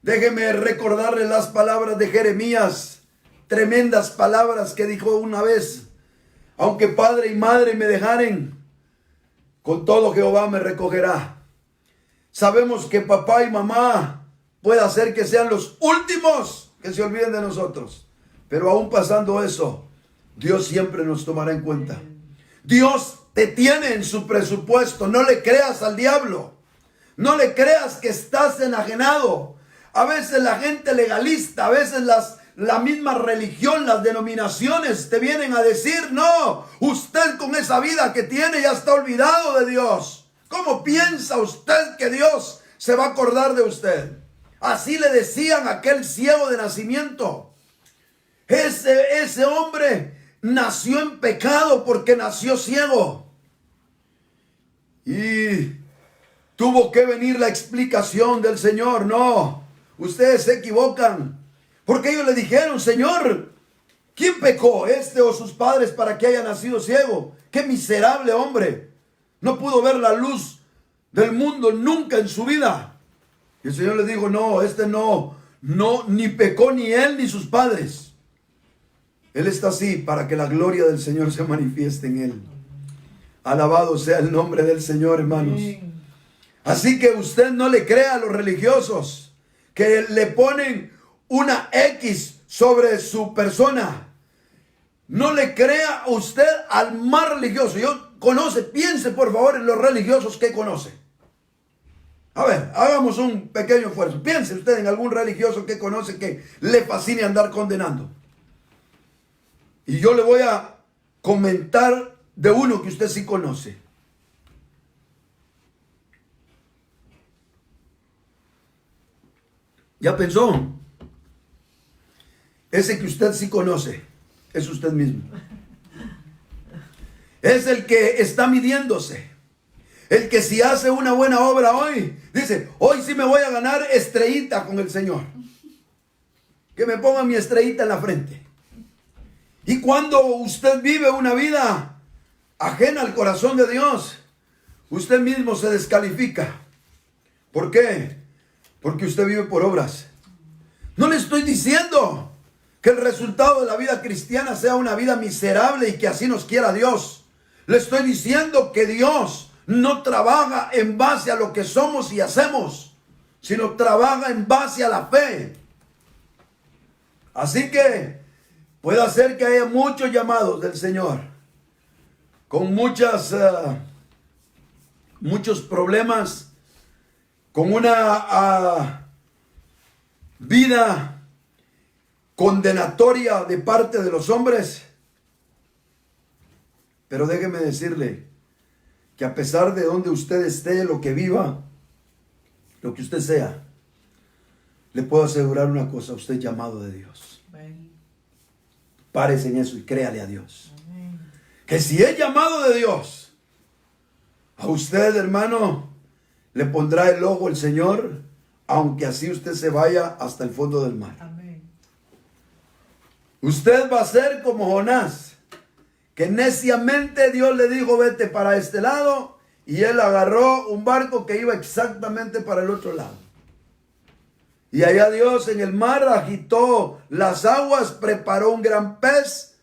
Déjeme recordarle las palabras de Jeremías, tremendas palabras que dijo una vez: aunque padre y madre me dejaren, con todo Jehová me recogerá. Sabemos que papá y mamá puede hacer que sean los últimos que se olviden de nosotros, pero aún pasando eso, Dios siempre nos tomará en cuenta. Dios te tiene en su presupuesto. No le creas al diablo. No le creas que estás enajenado. A veces la gente legalista, a veces la misma religión, las denominaciones te vienen a decir: no, usted con esa vida que tiene ya está olvidado de Dios. ¿Cómo piensa usted que Dios se va a acordar de usted? Así le decían a aquel ciego de nacimiento. Ese hombre nació en pecado porque nació ciego. Y tuvo que venir la explicación del Señor. No, ustedes se equivocan. Porque ellos le dijeron: Señor, ¿quién pecó, este o sus padres, para que haya nacido ciego? ¡Qué miserable hombre! No pudo ver la luz del mundo nunca en su vida. Y el Señor le dijo: no, este no, ni pecó ni él ni sus padres. Él está así para que la gloria del Señor se manifieste en él. Alabado sea el nombre del Señor, hermanos. Así que usted no le crea a los religiosos que le ponen una X sobre su persona. No le crea usted al más religioso. Piense por favor en los religiosos que conoce. A ver, hagamos un pequeño esfuerzo. Piense usted en algún religioso que conoce que le fascine andar condenando. Y yo le voy a comentar de uno que usted sí conoce. ¿Ya pensó? Ese que usted sí conoce es usted mismo. Es el que está midiéndose. El que si hace una buena obra hoy, dice: hoy sí me voy a ganar estrellita con el Señor. Que me ponga mi estrellita en la frente. Y cuando usted vive una vida ajena al corazón de Dios, usted mismo se descalifica. ¿Por qué? Porque usted vive por obras. No le estoy diciendo que el resultado de la vida cristiana sea una vida miserable y que así nos quiera Dios. Le estoy diciendo que Dios no trabaja en base a lo que somos y hacemos, sino trabaja en base a la fe. Así que puede ser que haya muchos llamados del Señor, con muchos problemas, con una vida condenatoria de parte de los hombres. Pero déjeme decirle que a pesar de donde usted esté, lo que viva, lo que usted sea, le puedo asegurar una cosa: usted es llamado de Dios. Párese en eso y créale a Dios. Que si es llamado de Dios, a usted, hermano, le pondrá el ojo el Señor, aunque así usted se vaya hasta el fondo del mar. Amén. Usted va a ser como Jonás, que neciamente Dios le dijo: vete para este lado, y él agarró un barco que iba exactamente para el otro lado. Y allá Dios en el mar agitó las aguas, preparó un gran pez,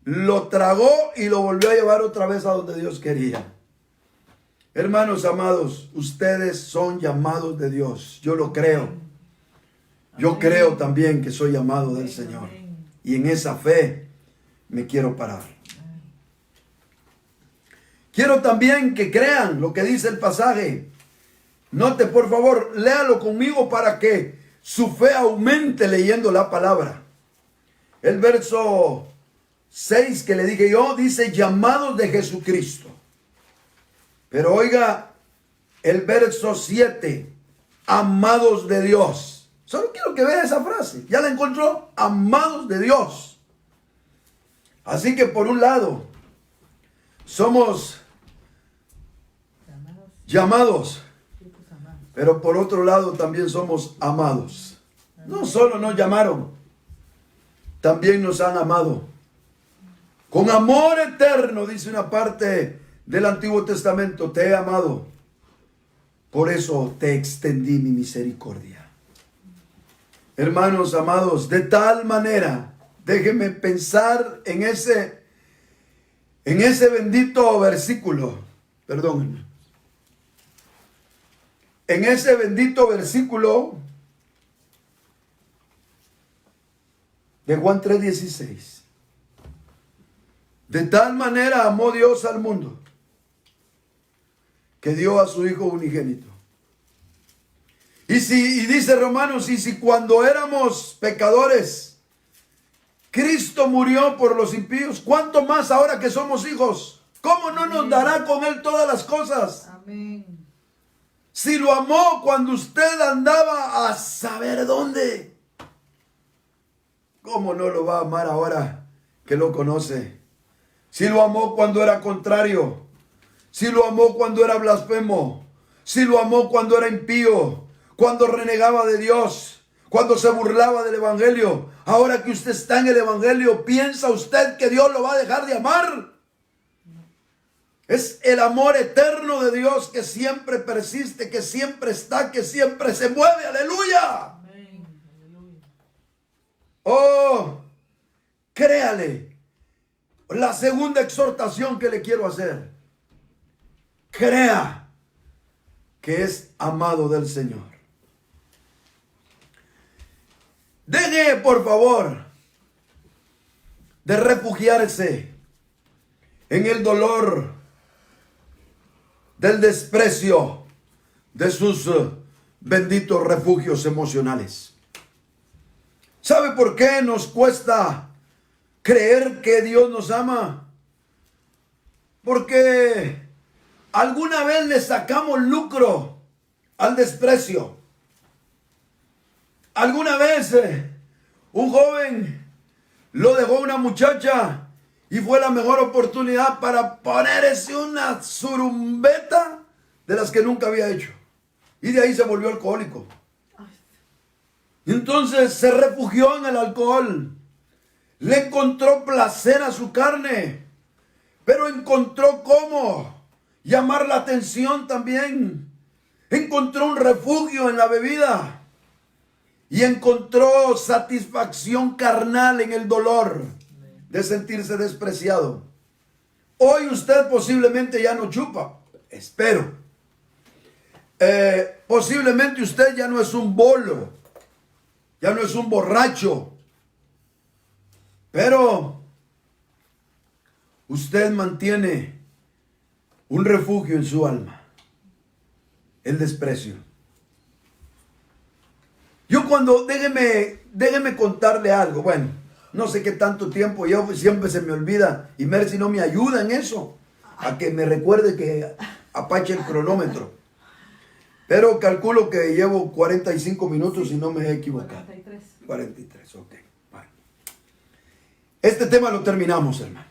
lo tragó y lo volvió a llevar otra vez a donde Dios quería. Hermanos amados, ustedes son llamados de Dios. Yo lo creo. Yo creo también que soy llamado del Señor. Y en esa fe me quiero parar. Quiero también que crean lo que dice el pasaje. Note por favor, léalo conmigo para que su fe aumente leyendo la palabra. El verso 6 que le dije yo dice: llamados de Jesucristo. Pero oiga el verso 7, amados de Dios. Solo quiero que vea esa frase. ¿Ya la encontró? Amados de Dios. Así que por un lado somos llamados, pero por otro lado también somos amados. No solo nos llamaron, también nos han amado. Con amor eterno, dice una parte del Antiguo Testamento: te he amado, por eso te extendí mi misericordia. Hermanos amados, de tal manera, déjenme pensar en ese bendito versículo, perdón, en ese bendito versículo de Juan 3:16. De tal manera amó Dios al mundo, que dio a su Hijo unigénito. Y dice Romanos, y si cuando éramos pecadores, Cristo murió por los impíos, ¿cuánto más ahora que somos hijos? ¿Cómo no nos dará con Él todas las cosas? Amén. Si lo amó cuando usted andaba a saber dónde, ¿cómo no lo va a amar ahora que lo conoce? Si lo amó cuando era contrario, si lo amó cuando era blasfemo, si lo amó cuando era impío, cuando renegaba de Dios, cuando se burlaba del Evangelio, ahora que usted está en el Evangelio, ¿piensa usted que Dios lo va a dejar de amar? Es el amor eterno de Dios que siempre persiste, que siempre está, que siempre se mueve. ¡Aleluya! Amén. Aleluya. Oh, créale. La segunda exhortación que le quiero hacer. Crea que es amado del Señor. Deje, por favor, de refugiarse en el dolor del desprecio de sus benditos refugios emocionales. ¿Sabe por qué nos cuesta creer que Dios nos ama? Porque alguna vez le sacamos lucro al desprecio. Alguna vez un joven lo dejó una muchacha y fue la mejor oportunidad para ponerse una surumbeta de las que nunca había hecho. Y de ahí se volvió alcohólico. Entonces se refugió en el alcohol. Le encontró placer a su carne. Pero encontró cómo llamar la atención también. Encontró un refugio en la bebida. Y encontró satisfacción carnal en el dolor de sentirse despreciado. Hoy usted posiblemente ya no chupa. Espero. Posiblemente usted ya no es un bolo. Ya no es un borracho. Pero usted mantiene un refugio en su alma. El desprecio. Yo déjeme contarle algo. Bueno, no sé qué tanto tiempo, yo siempre se me olvida. Y Mercy no me ayuda en eso. A que me recuerde que apache el cronómetro. Pero calculo que llevo 45 minutos y no me he equivocado. 43, ok. Bueno. Este tema lo terminamos, hermano.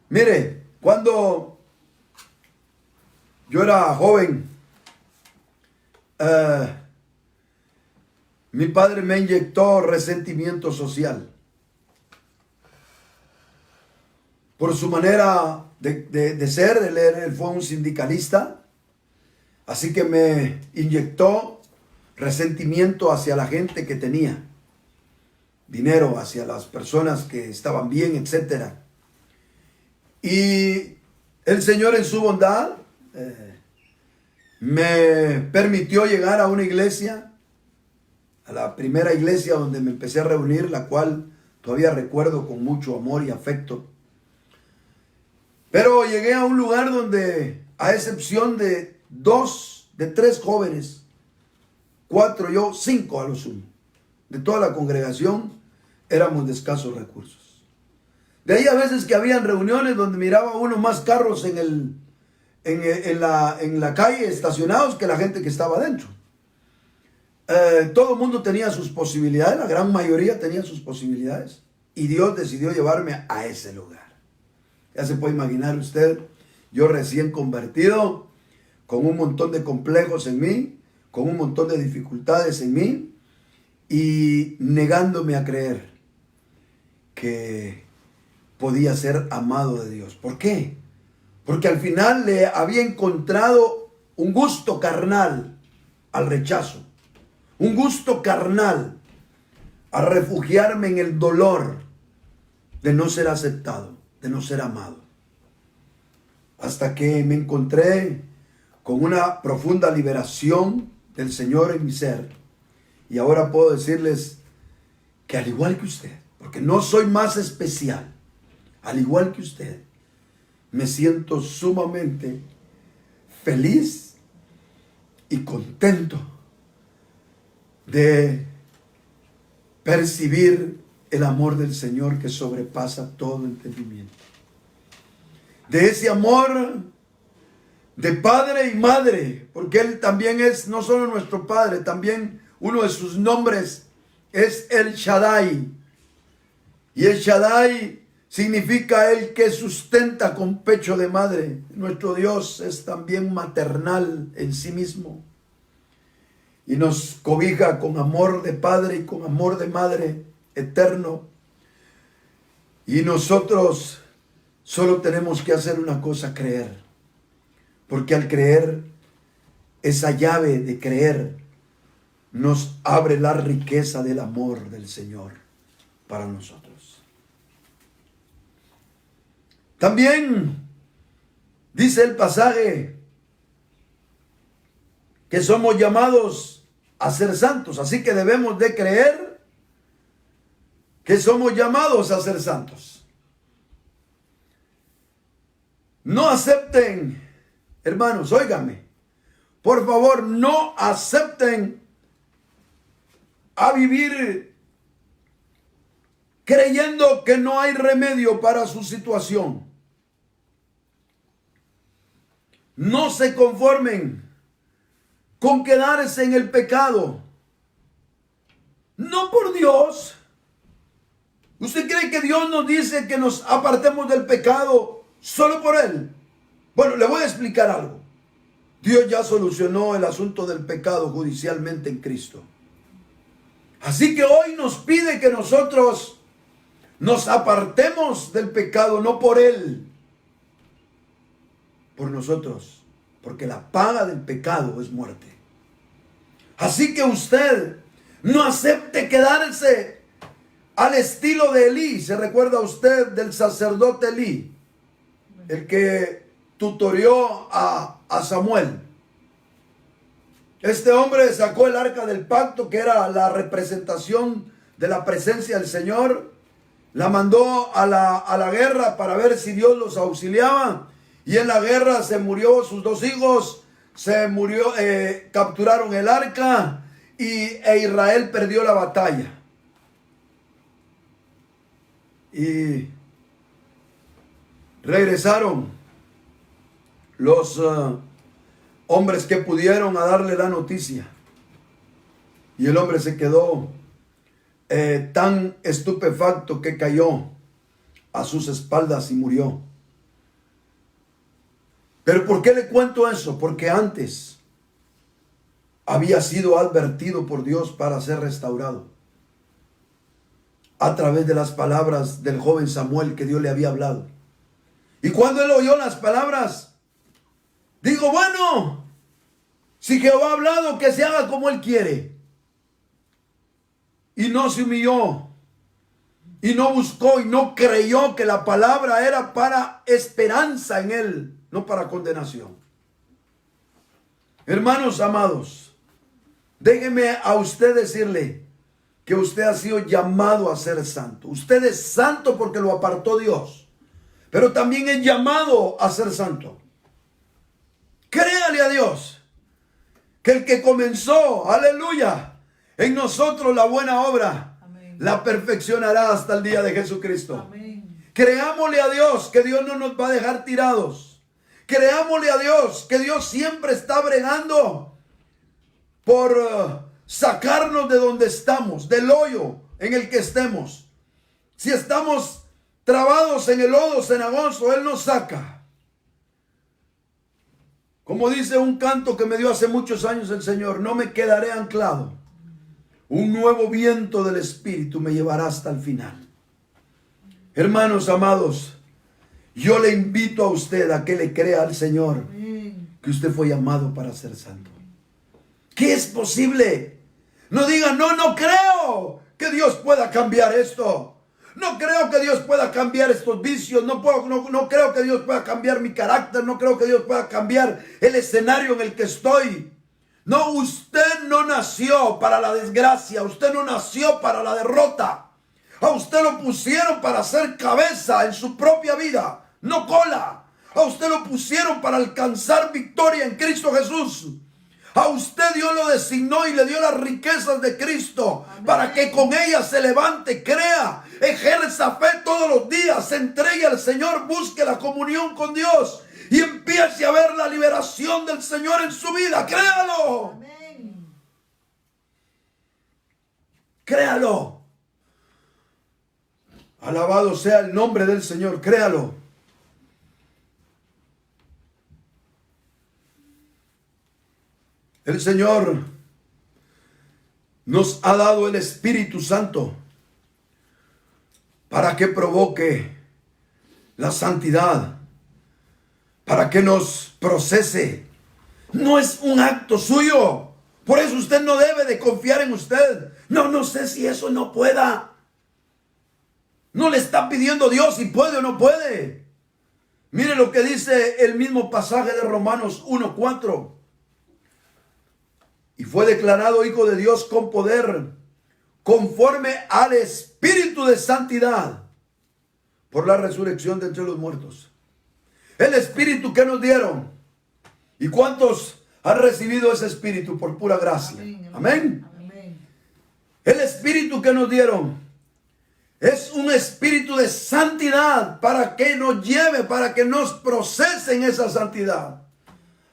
Mire, cuando yo era joven, mi padre me inyectó resentimiento social. Por su manera de ser, él fue un sindicalista. Así que me inyectó resentimiento hacia la gente que tenía dinero, hacia las personas que estaban bien, etc. Y el Señor en su bondad me permitió llegar a una iglesia, a la primera iglesia donde me empecé a reunir, la cual todavía recuerdo con mucho amor y afecto. Pero llegué a un lugar donde, a excepción de 3 jóvenes, 4 yo, 5 a lo sumo, de toda la congregación, éramos de escasos recursos. De ahí a veces que habían reuniones donde miraba uno más carros en la calle estacionados que la gente que estaba adentro. Todo el mundo tenía sus posibilidades, la gran mayoría tenía sus posibilidades, y Dios decidió llevarme a ese lugar. Ya se puede imaginar usted, yo recién convertido, con un montón de complejos en mí, con un montón de dificultades en mí, y negándome a creer que podía ser amado de Dios. ¿Por qué? Porque al final le había encontrado un gusto carnal al rechazo, un gusto carnal, a refugiarme en el dolor de no ser aceptado, de no ser amado. Hasta que me encontré con una profunda liberación del Señor en mi ser. Y ahora puedo decirles que al igual que usted, porque no soy más especial, al igual que usted, me siento sumamente feliz y contento de percibir el amor del Señor que sobrepasa todo entendimiento. De ese amor de padre y madre, porque Él también es no solo nuestro Padre, también uno de sus nombres es El Shaddai. Y El Shaddai significa el que sustenta con pecho de madre. Nuestro Dios es también maternal en sí mismo. Y nos cobija con amor de padre y con amor de madre eterno. Y nosotros solo tenemos que hacer una cosa, creer. Porque al creer, esa llave de creer nos abre la riqueza del amor del Señor para nosotros. También dice el pasaje que somos llamados a ser santos, así que debemos de creer que somos llamados a ser santos. No acepten, hermanos, óigame, por favor, no acepten a vivir creyendo que no hay remedio para su situación. No se conformen con quedarse en el pecado. No por Dios. ¿Usted cree que Dios nos dice que nos apartemos del pecado solo por Él? Bueno, le voy a explicar algo. Dios ya solucionó el asunto del pecado judicialmente en Cristo. Así que hoy nos pide que nosotros nos apartemos del pecado, no por Él, por nosotros, porque la paga del pecado es muerte. Así que usted no acepte quedarse al estilo de Elí. ¿Se recuerda usted del sacerdote Elí? El que tutorió a Samuel. Este hombre sacó el arca del pacto, que era la representación de la presencia del Señor. La mandó a la guerra para ver si Dios los auxiliaba. Y en la guerra se murió sus dos hijos. Capturaron el arca e Israel perdió la batalla. Y regresaron los hombres que pudieron a darle la noticia. Y el hombre se quedó tan estupefacto que cayó a sus espaldas y murió. ¿Pero por qué le cuento eso? Porque antes había sido advertido por Dios para ser restaurado. A través de las palabras del joven Samuel que Dios le había hablado. Y cuando él oyó las palabras, digo, bueno, si Jehová ha hablado, que se haga como Él quiere. Y no se humilló, y no buscó, y no creyó que la palabra era para esperanza en Él, no para condenación. Hermanos amados, déjeme a usted decirle que usted ha sido llamado a ser santo. Usted es santo porque lo apartó Dios, pero también es llamado a ser santo. Créale a Dios que el que comenzó, aleluya, en nosotros la buena obra, amén, la perfeccionará hasta el día de Jesucristo. Amén. Creámosle a Dios que Dios no nos va a dejar tirados. Creámosle a Dios que Dios siempre está bregando por sacarnos de donde estamos, del hoyo en el que estemos. Si estamos trabados en el lodo cenagoso, Él nos saca. Como dice un canto que me dio hace muchos años el Señor, no me quedaré anclado. Un nuevo viento del Espíritu me llevará hasta el final. Hermanos amados, yo le invito a usted a que le crea al Señor que usted fue llamado para ser santo. ¿Qué es posible? No diga, no creo que Dios pueda cambiar esto. No creo que Dios pueda cambiar estos vicios. No creo que Dios pueda cambiar mi carácter. No creo que Dios pueda cambiar el escenario en el que estoy. No, usted no nació para la desgracia. Usted no nació para la derrota. A usted lo pusieron para ser cabeza en su propia vida, no cola. A usted lo pusieron para alcanzar victoria en Cristo Jesús. A usted Dios lo designó y le dio las riquezas de Cristo. Amén. Para que con ellas se levante, crea, ejerza fe todos los días, se entregue al Señor, busque la comunión con Dios y empiece a ver la liberación del Señor en su vida. Créalo. Amén. Créalo. Alabado sea el nombre del Señor, créalo. El Señor nos ha dado el Espíritu Santo para que provoque la santidad, para que nos procese. No es un acto suyo. Por eso usted no debe de confiar en usted. No sé si eso no pueda. No le está pidiendo Dios si puede o no puede. Mire lo que dice el mismo pasaje de Romanos 1:4. Y fue declarado hijo de Dios con poder, conforme al Espíritu de santidad, por la resurrección de entre los muertos. El Espíritu que nos dieron. ¿Y cuántos han recibido ese Espíritu por pura gracia? Amén. Amén. Amén. El Espíritu que nos dieron es un espíritu de santidad para que nos lleve, para que nos procese en esa santidad.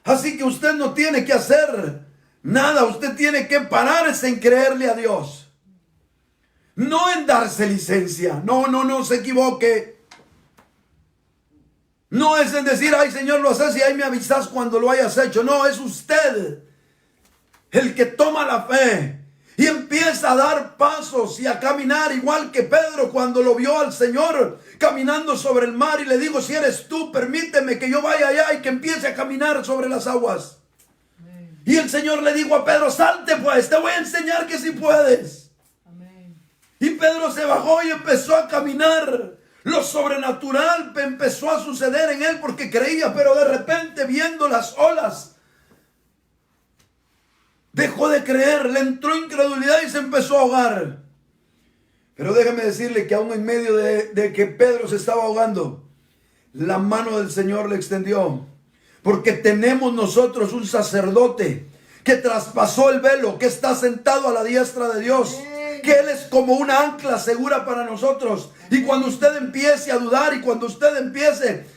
Así que usted no tiene que hacer nada, usted tiene que pararse en creerle a Dios. No en darse licencia. No se equivoque. No es en decir, ay Señor, lo haces y ahí me avisas cuando lo hayas hecho. No, es usted el que toma la fe y empieza a dar pasos y a caminar igual que Pedro cuando lo vio al Señor caminando sobre el mar y le dijo, si eres tú, permíteme que yo vaya allá y que empiece a caminar sobre las aguas. Amén. Y el Señor le dijo a Pedro, salte pues, te voy a enseñar que sí puedes. Amén. Y Pedro se bajó y empezó a caminar. Lo sobrenatural empezó a suceder en él porque creía, pero de repente viendo las olas, dejó de creer, le entró incredulidad y se empezó a ahogar. Pero déjame decirle que aún en medio de que Pedro se estaba ahogando, la mano del Señor le extendió. Porque tenemos nosotros un sacerdote que traspasó el velo, que está sentado a la diestra de Dios. Que Él es como una ancla segura para nosotros. Y cuando usted empiece a dudar y cuando usted empiece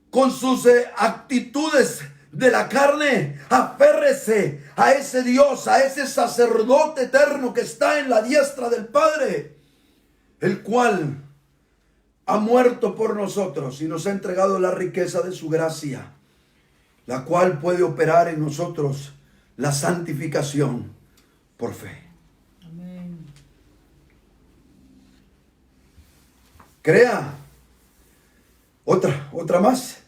con sus actitudes de la carne, aférrese a ese Dios, a ese sacerdote eterno que está en la diestra del Padre, el cual ha muerto por nosotros y nos ha entregado la riqueza de su gracia, la cual puede operar en nosotros la santificación por fe. Amén. Crea. Otra más.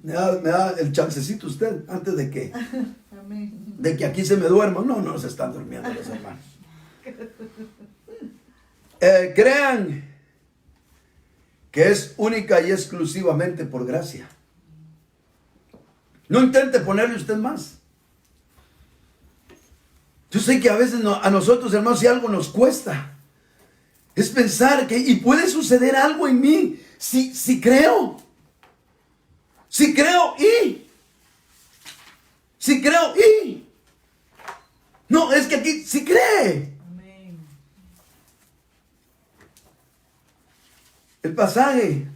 Me da el chancecito usted antes de que, de que aquí se me duerma. No se están durmiendo los hermanos. Crean que es única y exclusivamente por gracia. No intente ponerle usted más. Yo sé que a veces a nosotros, hermanos, si algo nos cuesta, es pensar que, y puede suceder algo en mí, si creo. Si creo y. No, es que aquí si cree. Amén. El pasaje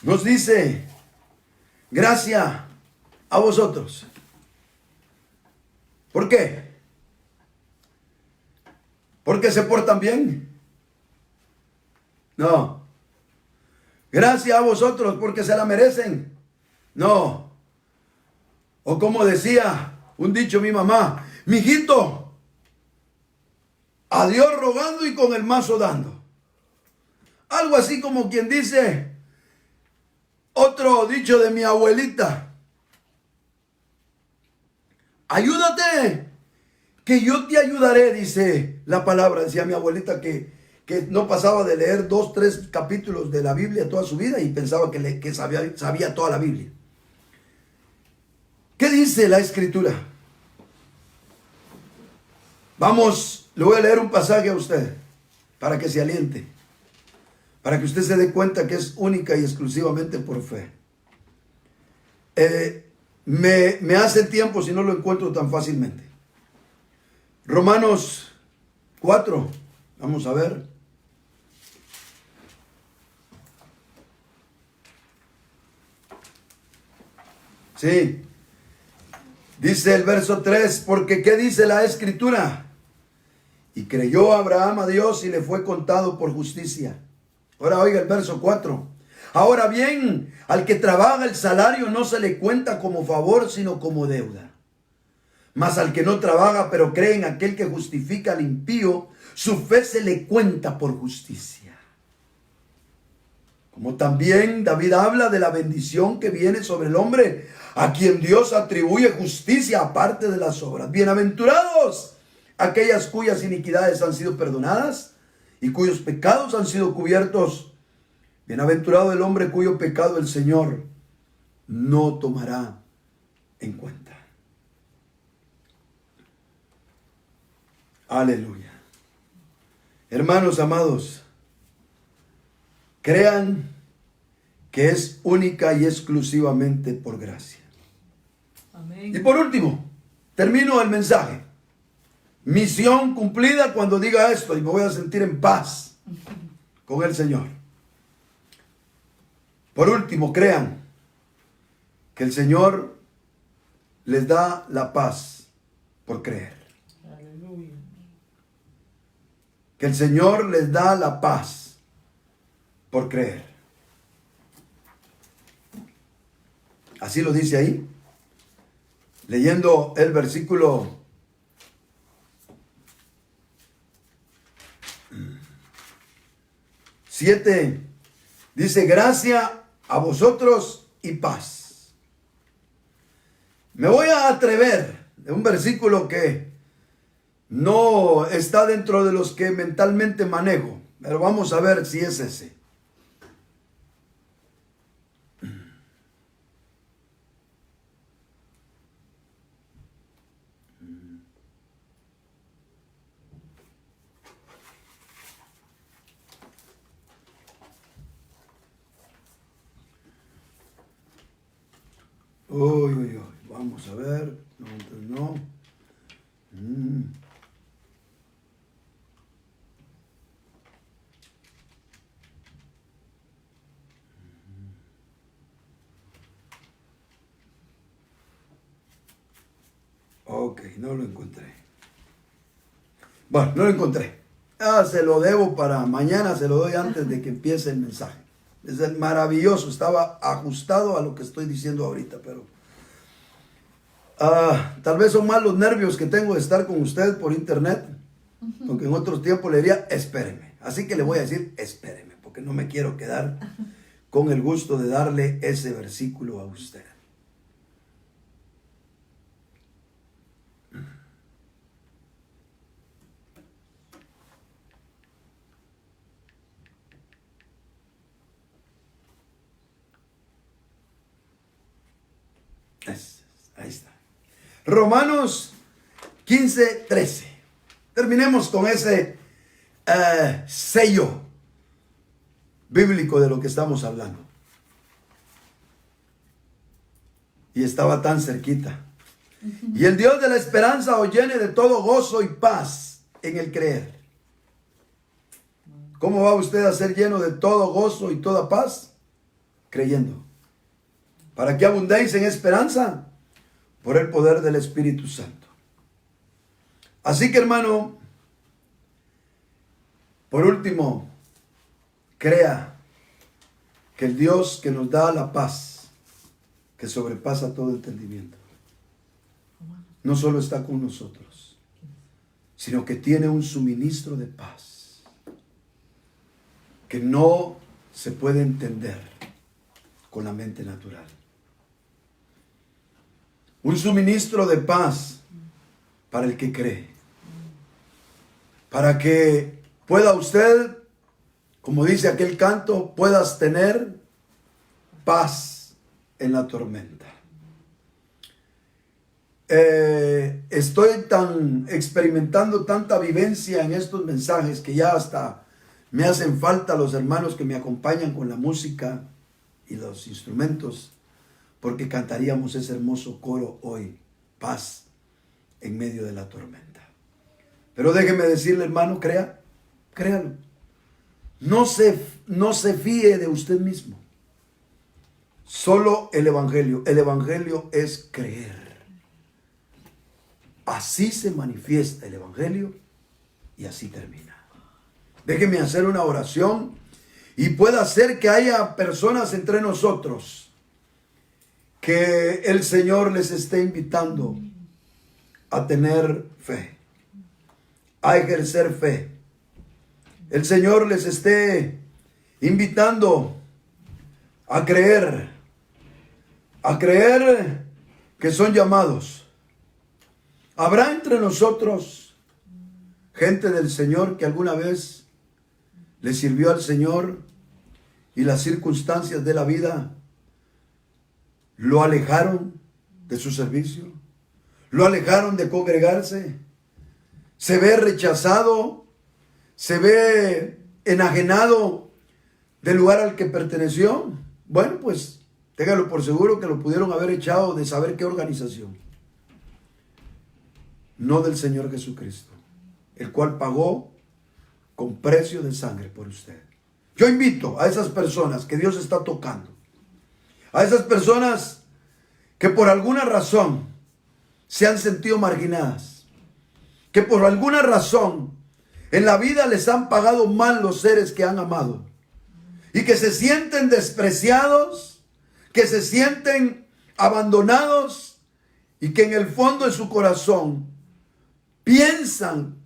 nos dice, gracias a vosotros. ¿Por qué? Porque se portan bien. No. Gracias a vosotros porque se la merecen. No. O como decía un dicho mi mamá, mijito, a Dios rogando y con el mazo dando. Algo así como quien dice, otro dicho de mi abuelita, ayúdate, que yo te ayudaré, dice la palabra. Decía mi abuelita que no pasaba de leer 2, 3 capítulos de la Biblia toda su vida y pensaba que sabía toda la Biblia. ¿Qué dice la Escritura? Vamos, le voy a leer un pasaje a usted para que se aliente, para que usted se dé cuenta que es única y exclusivamente por fe. Me hace tiempo si no lo encuentro tan fácilmente. Romanos 4, vamos a ver. Sí, dice el verso 3, porque ¿qué dice la Escritura? Y creyó Abraham a Dios y le fue contado por justicia. Ahora oiga el verso 4. Ahora bien, al que trabaja el salario no se le cuenta como favor, sino como deuda. Mas al que no trabaja, pero cree en aquel que justifica al impío, su fe se le cuenta por justicia. Como también David habla de la bendición que viene sobre el hombre, a quien Dios atribuye justicia aparte de las obras. Bienaventurados aquellas cuyas iniquidades han sido perdonadas y cuyos pecados han sido cubiertos. Bienaventurado el hombre cuyo pecado el Señor no tomará en cuenta. Aleluya. Hermanos amados, crean que es única y exclusivamente por gracia. Amén. Y por último, termino el mensaje. Misión cumplida cuando diga esto y me voy a sentir en paz con el Señor. Por último, crean que el Señor les da la paz por creer. Aleluya. Que el Señor les da la paz por creer. Así lo dice ahí. Leyendo el versículo 7, dice: gracia a vosotros y paz. Me voy a atrever de un versículo que no está dentro de los que mentalmente manejo, pero vamos a ver si es ese. Uy, uy, uy. Vamos a ver. No, entonces no. Ok, no lo encontré. Bueno, no lo encontré. Se lo debo para mañana, se lo doy antes de que empiece el mensaje. Es maravilloso, estaba ajustado a lo que estoy diciendo ahorita, pero tal vez son más los nervios que tengo de estar con usted por internet, porque en otros tiempos le diría, espéreme. Así que le voy a decir, espéreme, porque no me quiero quedar con el gusto de darle ese versículo a usted. Ahí está. Romanos 15:13. Terminemos con ese sello bíblico de lo que estamos hablando. Y estaba tan cerquita. Y el Dios de la esperanza os llene de todo gozo y paz en el creer. ¿Cómo va usted a ser lleno de todo gozo y toda paz? Creyendo. ¿Para que abundéis en esperanza? Por el poder del Espíritu Santo. Así que, hermano, por último, crea que el Dios que nos da la paz, que sobrepasa todo entendimiento, no solo está con nosotros, sino que tiene un suministro de paz que no se puede entender con la mente natural. un suministro de paz para el que cree. Para que pueda usted, como dice aquel canto, puedas tener paz en la tormenta. Estoy experimentando tanta vivencia en estos mensajes que ya hasta me hacen falta los hermanos que me acompañan con la música y los instrumentos, porque cantaríamos ese hermoso coro hoy, paz en medio de la tormenta. Pero déjeme decirle, hermano, créalo. No se fíe de usted mismo. Solo el Evangelio. El Evangelio es creer. Así se manifiesta el Evangelio y así termina. Déjeme hacer una oración y pueda ser que haya personas entre nosotros que el Señor les esté invitando a tener fe, a ejercer fe. El Señor les esté invitando a creer que son llamados. ¿Habrá entre nosotros gente del Señor que alguna vez le sirvió al Señor y las circunstancias de la vida lo alejaron de su servicio? ¿Lo alejaron de congregarse? ¿Se ve rechazado? ¿Se ve enajenado del lugar al que perteneció? Bueno, pues téngalo por seguro que lo pudieron haber echado de saber qué organización. No del Señor Jesucristo, el cual pagó con precio de sangre por usted. Yo invito a esas personas que Dios está tocando, a esas personas que por alguna razón se han sentido marginadas, que por alguna razón en la vida les han pagado mal los seres que han amado y que se sienten despreciados, que se sienten abandonados y que en el fondo de su corazón piensan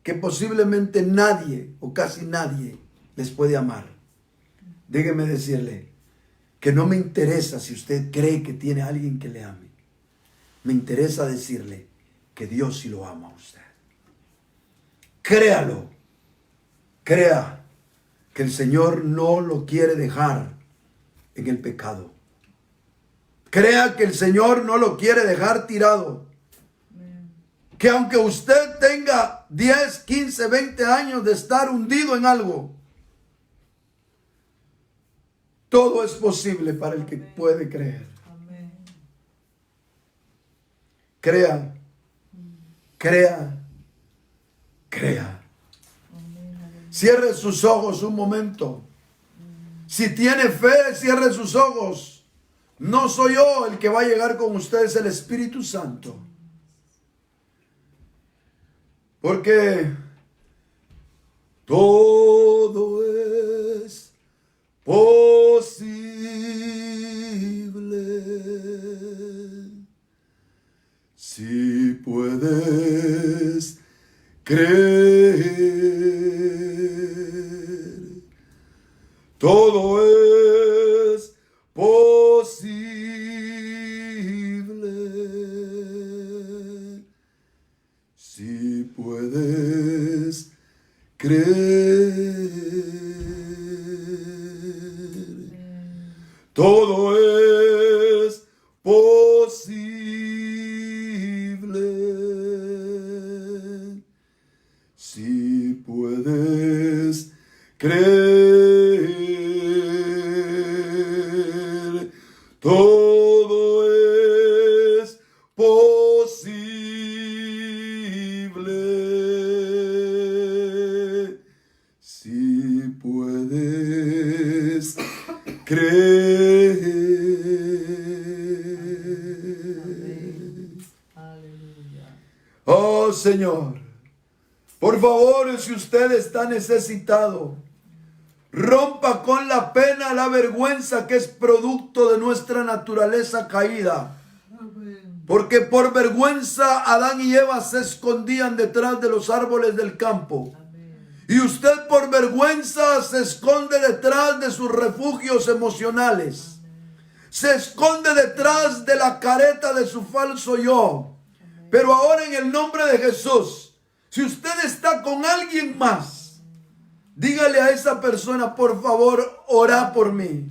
que posiblemente nadie o casi nadie les puede amar. Déjeme decirle que no me interesa si usted cree que tiene a alguien que le ame. Me interesa decirle que Dios sí lo ama a usted. Créalo. Crea que el Señor no lo quiere dejar en el pecado. Crea que el Señor no lo quiere dejar tirado. Que aunque usted tenga 10, 15, 20 años de estar hundido en algo, todo es posible para el que puede creer. Crea, crea, crea. Cierre sus ojos un momento. Si tiene fe, cierre sus ojos. No soy yo el que va a llegar con ustedes, el Espíritu Santo. Porque todo es posible si puedes creer. Todo es posible si puedes creer. Todo es posible si puedes creer. Todo es posible si puedes creer. Oh Señor, por favor, si usted está necesitado, rompa con la pena, la vergüenza que es producto de nuestra naturaleza caída. Porque por vergüenza Adán y Eva se escondían detrás de los árboles del campo. Y usted por vergüenza se esconde detrás de sus refugios emocionales. se esconde detrás de la careta de su falso yo. Pero ahora en el nombre de Jesús, si usted está con alguien más, dígale a esa persona, por favor, ora por mí.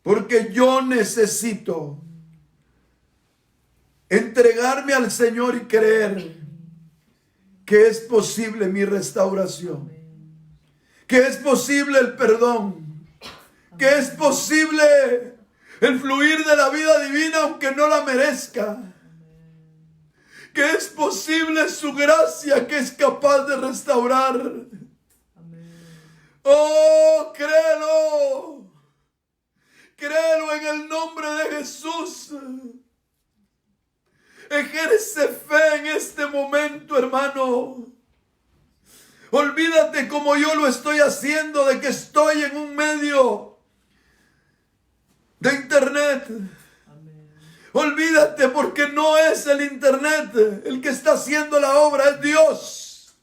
Porque yo necesito entregarme al Señor y creer que es posible mi restauración, que es posible el perdón, que es posible el fluir de la vida divina aunque no la merezca, que es posible su gracia que es capaz de restaurar. Oh, créelo. Créelo en el nombre de Jesús. Ejerce fe en este momento, hermano. Olvídate como yo lo estoy haciendo de que estoy en un medio de internet. Olvídate porque no es el internet el que está haciendo la obra, es Dios.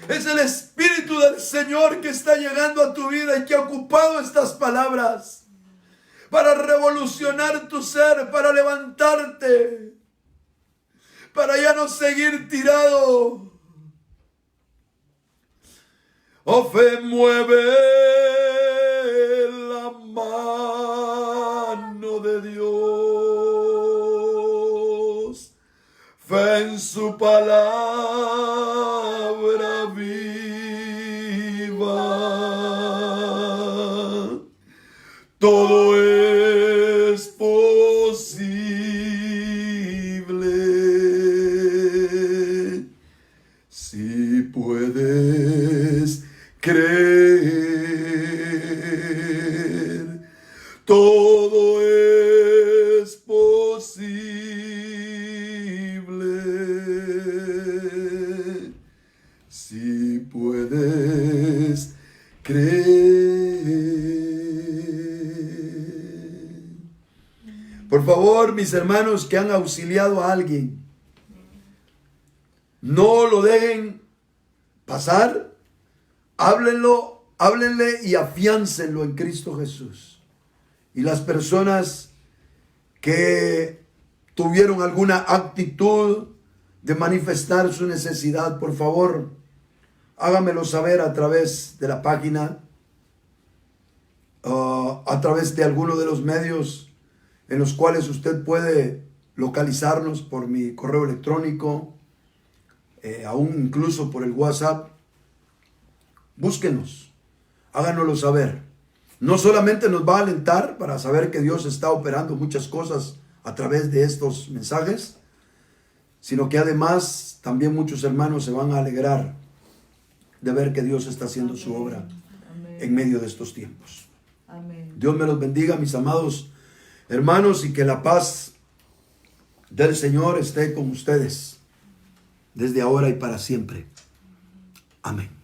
Es el Espíritu del Señor que está llegando a tu vida y que ha ocupado estas palabras para revolucionar tu ser, para levantarte, para ya no seguir tirado. Oh, fe, mueve la mano de Dios. Fe en su palabra viva. Todo es posible si puedes creer. Todo es posible si puedes creer. Por favor, mis hermanos que han auxiliado a alguien, no lo dejen pasar. Háblenle y afiáncenlo en Cristo Jesús. Y las personas que tuvieron alguna actitud de manifestar su necesidad, por favor, háganmelo saber a través de la página, a través de alguno de los medios en los cuales usted puede localizarnos, por mi correo electrónico, aún incluso por el WhatsApp. Búsquenos, háganoslo saber. No solamente nos va a alentar para saber que Dios está operando muchas cosas a través de estos mensajes, sino que además también muchos hermanos se van a alegrar de ver que Dios está haciendo su obra en medio de estos tiempos. Dios me los bendiga, mis amados hermanos, y que la paz del Señor esté con ustedes desde ahora y para siempre. Amén.